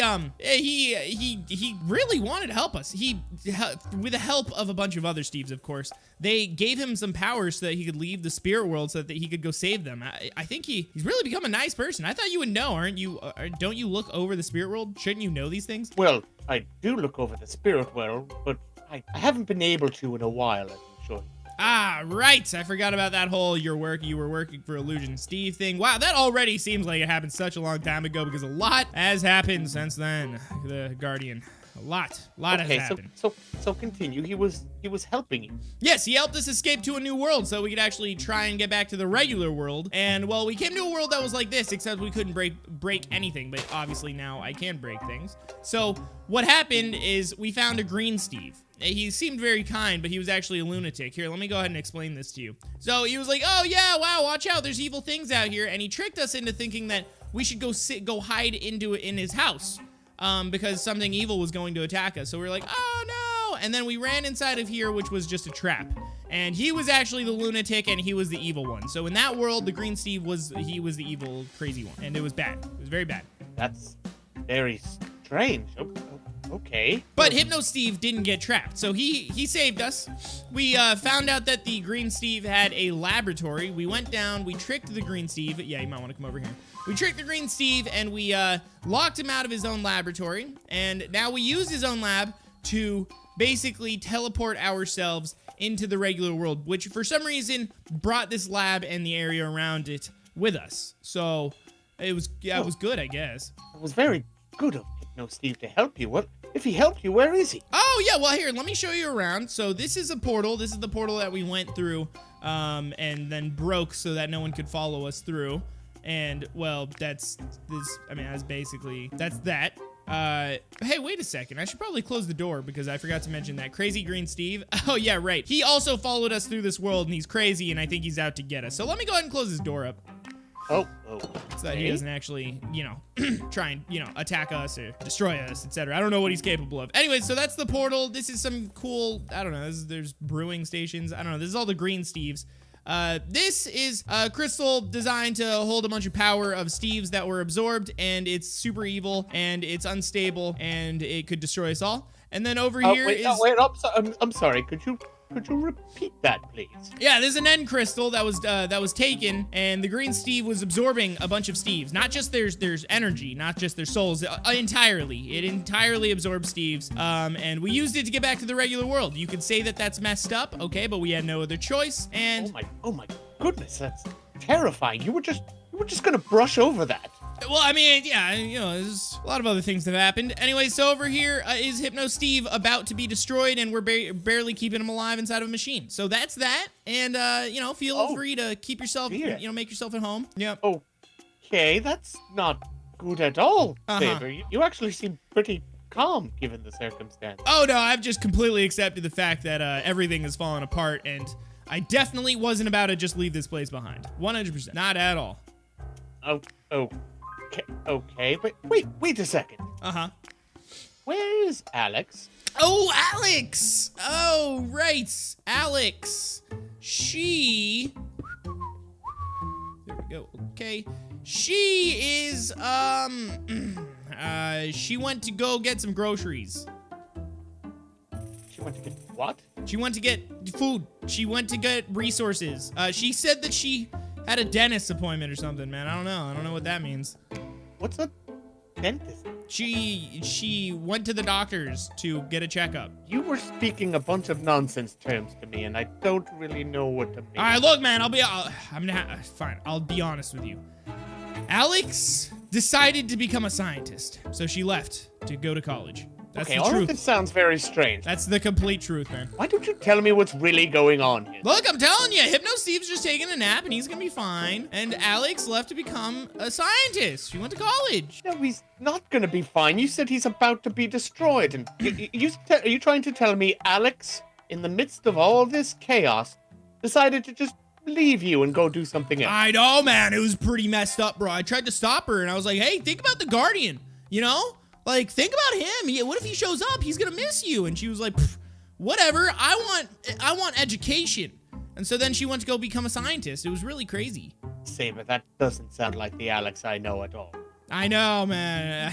really wanted to help us. With the help of a bunch of other Steves, of course, they gave him some powers so that he could leave the spirit world so that he could go save them. I think he's really become a nice person. I thought you would know, aren't you? Don't you look over the spirit world? Shouldn't you know these things? Well, I do look over the spirit world, but I haven't been able to in a while, I can show you. Ah, right. I forgot about that whole you were working for Illusion Steve thing. Wow, that already seems like it happened such a long time ago because a lot has happened since then. The Guardian. A lot has happened. So continue. He was helping you. Yes, he helped us escape to a new world so we could actually try and get back to the regular world. And, well, we came to a world that was like this, except we couldn't break anything. But obviously now I can break things. So what happened is we found a green Steve. He seemed very kind, but he was actually a lunatic. Here, let me go ahead and explain this to you. So he was like, oh yeah, wow, watch out, there's evil things out here. And he tricked us into thinking that we should go hide in his house. Because something evil was going to attack us. So we were like, oh no! And then we ran inside of here, which was just a trap. And he was actually the lunatic, and he was the evil one. So in that world, the Green Steve was the evil, crazy one. And it was bad. It was very bad. That's very strange. Okay. But Hypno Steve didn't get trapped, so he saved us. We found out that the Green Steve had a laboratory. We went down, we tricked the Green Steve. Yeah, you might want to come over here. We tricked the Green Steve, and we locked him out of his own laboratory. And now we use his own lab to basically teleport ourselves into the regular world, which for some reason brought this lab and the area around it with us. So it was good, I guess. It was very good of Hypno Steve to help you. What if he helped you? Where is he? Oh yeah, well here, let me show you around. So this is a portal. This is the portal that we went through, and then broke so that no one could follow us through. And well, that's basically that. Hey, wait a second. I should probably close the door because I forgot to mention that. Crazy Green Steve. Oh, yeah, right. He also followed us through this world, and he's crazy, and I think he's out to get us. So let me go ahead and close his door up. Oh. So that he doesn't actually, try and, attack us or destroy us, etc. I don't know what he's capable of. Anyway, so that's the portal. This is some cool, I don't know, there's brewing stations. I don't know. This is all the Green Steves. This is a crystal designed to hold a bunch of power of Steves that were absorbed, and it's super evil, and it's unstable, and it could destroy us all. And then over here I'm sorry. Could you repeat that, please? Yeah, there's an end crystal that was taken, and the Green Steve was absorbing a bunch of Steves. Not just there's energy, not just their souls, entirely. It entirely absorbed Steves, and we used it to get back to the regular world. You could say that that's messed up, okay, but we had no other choice, and... Oh my goodness, that's terrifying. You were just gonna brush over that. Well, I mean, yeah, there's a lot of other things that have happened. Anyway, so over here is Hypno Steve about to be destroyed, and we're barely keeping him alive inside of a machine. So that's that, and, feel free to keep yourself, make yourself at home. Yep. Okay, that's not good at all, Sabre. You actually seem pretty calm, given the circumstance. Oh, no, I've just completely accepted the fact that everything has fallen apart, and I definitely wasn't about to just leave this place behind. 100%. Not at all. Okay, but wait a second. Where is Alex? Oh, Alex! Oh, right. Alex. She... There we go. Okay. She is, she went to go get some groceries. She went to get what? She went to get food. She went to get resources. She said that she had a dentist appointment or something, man. I don't know. I don't know what that means. What's a dentist? She went to the doctors to get a checkup. You were speaking a bunch of nonsense terms to me, and I don't really know what to mean. All right, look, man. Fine. I'll be honest with you. Alex decided to become a scientist, so she left to go to college. That's the truth. All of this sounds very strange. That's the complete truth, man. Why don't you tell me what's really going on here? Look, I'm telling you, Hypno Steve's just taking a nap, and he's gonna be fine. And Alex left to become a scientist. She went to college. No, he's not gonna be fine. You said he's about to be destroyed. And are you trying to tell me Alex, in the midst of all this chaos, decided to just leave you and go do something else? I know, man. It was pretty messed up, bro. I tried to stop her, and I was like, hey, think about the Guardian, Like, think about him. What if he shows up? He's gonna miss you. And she was like, whatever. I want education. And so then she went to go become a scientist. It was really crazy. Sabre, that doesn't sound like the Alex I know at all. I know, man.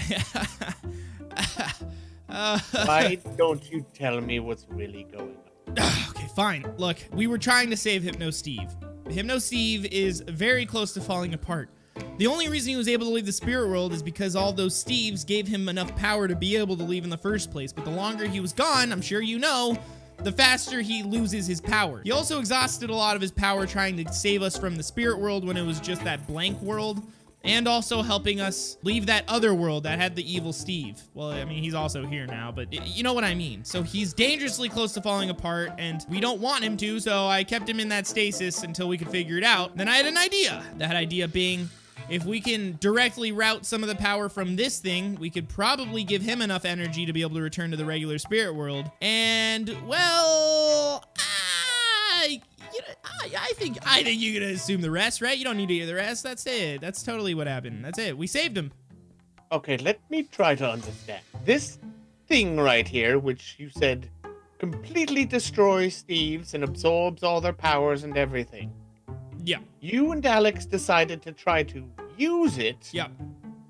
Why don't you tell me what's really going on? Okay, fine. Look, we were trying to save Hypno Steve. Hypno Steve is very close to falling apart. The only reason he was able to leave the spirit world is because all those Steves gave him enough power to be able to leave in the first place. But the longer he was gone, I'm sure you know, the faster he loses his power. He also exhausted a lot of his power trying to save us from the spirit world when it was just that blank world, and also helping us leave that other world that had the evil Steve. Well, I mean, he's also here now, but you know what I mean. So he's dangerously close to falling apart, and we don't want him to, so I kept him in that stasis until we could figure it out. Then I had an idea. That idea being, if we can directly route some of the power from this thing, we could probably give him enough energy to be able to return to the regular spirit world. And, well, I think you're gonna assume the rest, right? You don't need to hear the rest. That's it. That's totally what happened. That's it. We saved him. Okay, let me try to understand. This thing right here, which you said completely destroys Steves and absorbs all their powers and everything. Yeah. You and Alex decided to try to use it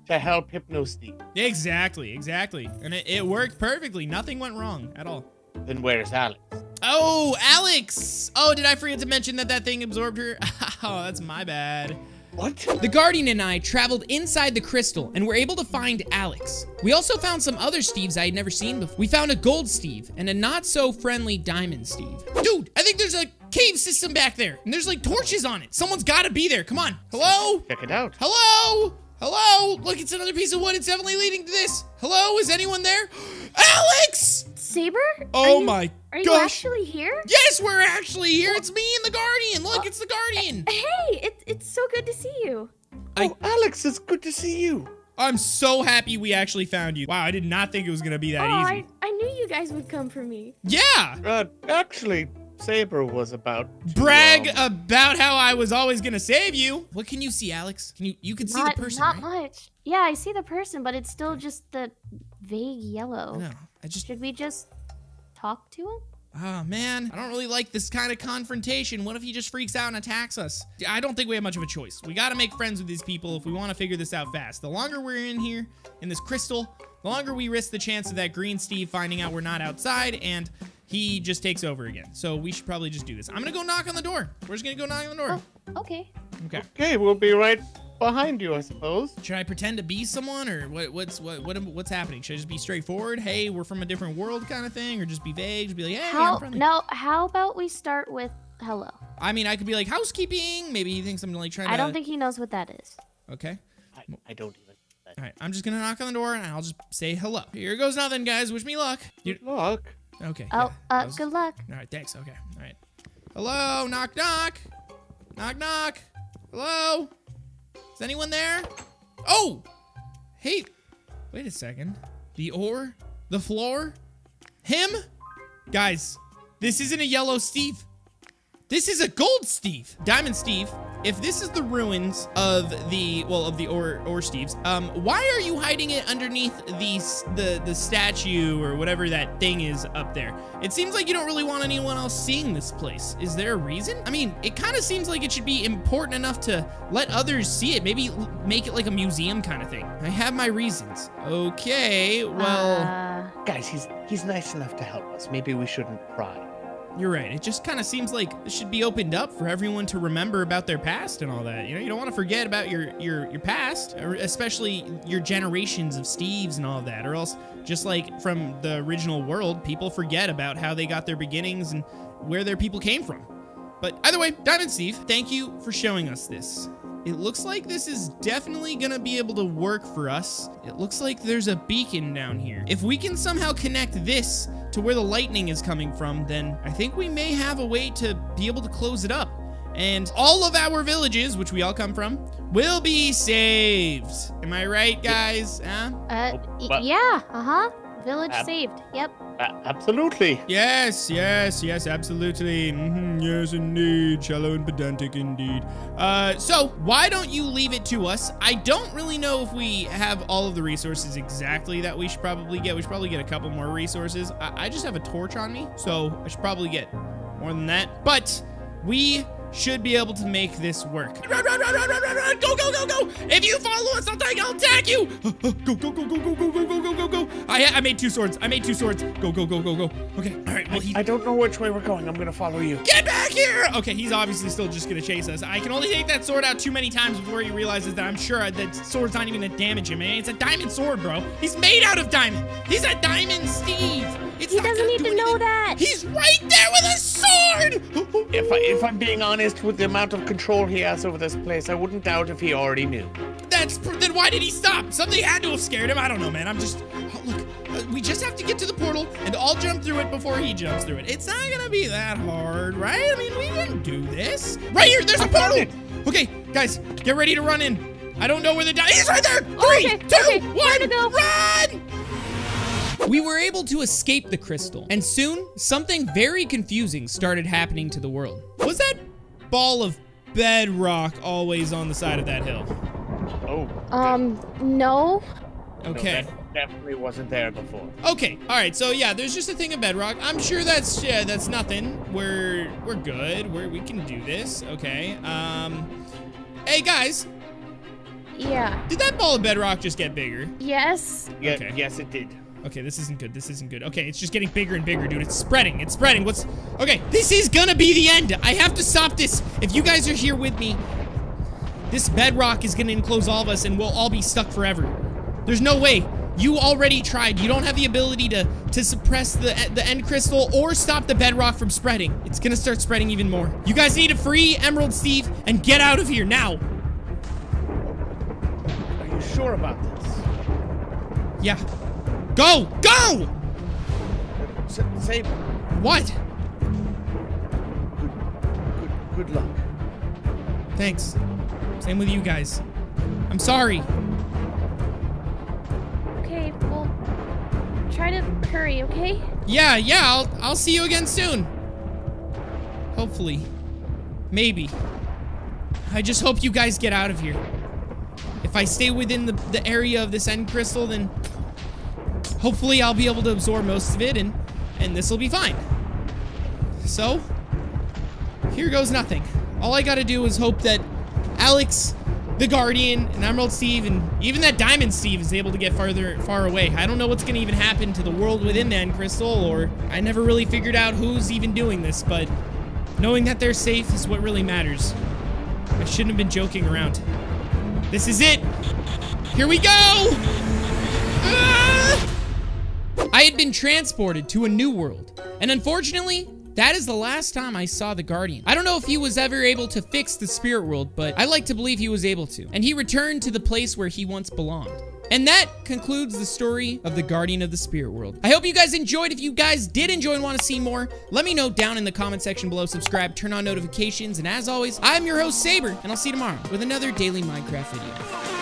to help Hypno Steve. Exactly. And it worked perfectly. Nothing went wrong at all. Then where's Alex? Oh, Alex! Oh, did I forget to mention that thing absorbed her? Oh, that's my bad. What? The Guardian and I traveled inside the crystal and were able to find Alex. We also found some other Steves I had never seen before. We found a gold Steve and a not-so-friendly diamond Steve. Dude, I think there's a cave system back there, and there's like torches on it. Someone's gotta be there. Come on. Hello? Check it out. Hello? Hello? Look, it's another piece of wood. It's definitely leading to this. Hello? Is anyone there? Alex! Sabre? Oh my Are you gosh. actually here? Yes, we're actually here. It's me and the Guardian. Look, it's the Guardian. Hey, it's so good to see you. Oh, Alex, it's good to see you. I'm so happy we actually found you. Wow, I did not think it was gonna be that easy. I knew you guys would come for me. Yeah! Actually, Sabre was about to, Brag about how I was always gonna save you. What can you see, Alex? You can see the person, Not right? much. Yeah, I see the person, but it's still just the vague yellow. No, Should we just talk to him? Oh, man. I don't really like this kind of confrontation. What if he just freaks out and attacks us? I don't think we have much of a choice. We gotta make friends with these people if we want to figure this out fast. The longer we're in here, in this crystal, the longer we risk the chance of that green Steve finding out we're not outside and he just takes over again. So we should probably just do this. I'm gonna go knock on the door. We're just gonna go knock on the door. Oh, okay. Okay. Okay, we'll be right behind you, I suppose. Should I pretend to be someone, or what's happening? Should I just be straightforward? Hey, we're from a different world kind of thing, or just be vague? Just be like, hey, I'm friendly. How about we start with hello? I mean, I could be like housekeeping. Maybe he thinks I'm like trying to. I don't think he knows what that is. Okay. I don't even. All right, I'm just gonna knock on the door and I'll just say hello. Here goes nothing, guys. Wish me luck. Good luck. Okay. Oh, yeah, good luck. All right, thanks. Okay. All right. Hello, knock, knock. Knock, knock. Hello? Is anyone there? Oh! Hey, wait a second. The ore? The floor? Him? Guys, this isn't a yellow Steve. This is a gold Steve. Diamond Steve, if this is the ruins of the ore Steves, why are you hiding it underneath the statue or whatever that thing is up there? It seems like you don't really want anyone else seeing this place. Is there a reason? I mean, it kind of seems like it should be important enough to let others see it. Maybe make it like a museum kind of thing. I have my reasons. Okay, well... Guys, he's nice enough to help us. Maybe we shouldn't pry. You're right. It just kind of seems like it should be opened up for everyone to remember about their past and all that. You know, you don't want to forget about your past, or especially your generations of Steves and all of that, or else just like from the original world, people forget about how they got their beginnings and where their people came from. But either way, Diamond Steve, thank you for showing us this. It looks like this is definitely gonna be able to work for us. It looks like there's a beacon down here. If we can somehow connect this to where the lightning is coming from, then I think we may have a way to be able to close it up. And all of our villages, which we all come from, will be saved. Am I right, guys? Huh? Yeah, Village saved. Yep. Absolutely. Yes, absolutely. Yes, indeed. Shallow and pedantic indeed. So why don't you leave it to us? I don't really know if we have all of the resources exactly that we should probably get. We should probably get a couple more resources. I just have a torch on me, so I should probably get more than that. But we should be able to make this work. Run, run, run, run, run, run, run, go, go, go, go. If you follow us, I'll attack you. Go, go, go, go, go, go, go, go, go, go, go. I made two swords. Go, go, go, go, go. Okay, all right. Well, I don't know which way we're going. I'm gonna follow you. Get back here. Okay, he's obviously still just gonna chase us. I can only take that sword out too many times before he realizes that I'm sure that sword's not even gonna damage him, man. It's a diamond sword, bro. He's made out of diamond. He's a diamond Steve. He doesn't need to know that. He's right there with a sword. If I'm being honest with the amount of control he has over this place, I wouldn't doubt if he already knew. Then why did he stop? Something had to have scared him. I don't know, man. Look, we just have to get to the portal and all jump through it before he jumps through it. It's not gonna be that hard, right? I mean, we can do this. Right here, there's a portal. Okay, guys, get ready to run in. I don't know where the he's right there. 3, 2, 1, run! We were able to escape the crystal, and soon something very confusing started happening to the world. Was that ball of bedrock always on the side of that hill? No. Okay. No, that definitely wasn't there before. Okay, all right, so yeah, there's just a thing of bedrock. I'm sure that's nothing. We're good. We can do this. Okay. Hey guys. Yeah. Did that ball of bedrock just get bigger? Yes. Yeah, Okay. yes, it did. Okay, this isn't good. Okay, it's just getting bigger and bigger, dude. It's spreading. Okay, this is gonna be the end. I have to stop this. If you guys are here with me, this bedrock is gonna enclose all of us and we'll all be stuck forever. There's no way. You already tried. You don't have the ability to suppress the end crystal or stop the bedrock from spreading. It's gonna start spreading even more. You guys need to free Emerald Steve and get out of here now. Are you sure about this? Yeah. Go! Go! Sabre. What? Good luck. Thanks. Same with you guys. I'm sorry. try to hurry, okay? Yeah, I'll see you again soon. Hopefully. Maybe. I just hope you guys get out of here. If I stay within the area of this end crystal, then hopefully I'll be able to absorb most of it, and this will be fine. So, here goes nothing. All I gotta do is hope that Alex, the Guardian, and Emerald Steve, and even that Diamond Steve is able to get far away. I don't know what's gonna even happen to the world within the end crystal, or I never really figured out who's even doing this, but knowing that they're safe is what really matters. I shouldn't have been joking around. This is it! Here we go! Ah! I had been transported to a new world, and unfortunately, that is the last time I saw the Guardian. I don't know if he was ever able to fix the spirit world, but I like to believe he was able to, and he returned to the place where he once belonged. And that concludes the story of the Guardian of the Spirit World. I hope you guys enjoyed. If you guys did enjoy and want to see more, let me know down in the comment section below. Subscribe, turn on notifications, and as always, I'm your host, Sabre, and I'll see you tomorrow with another daily Minecraft video.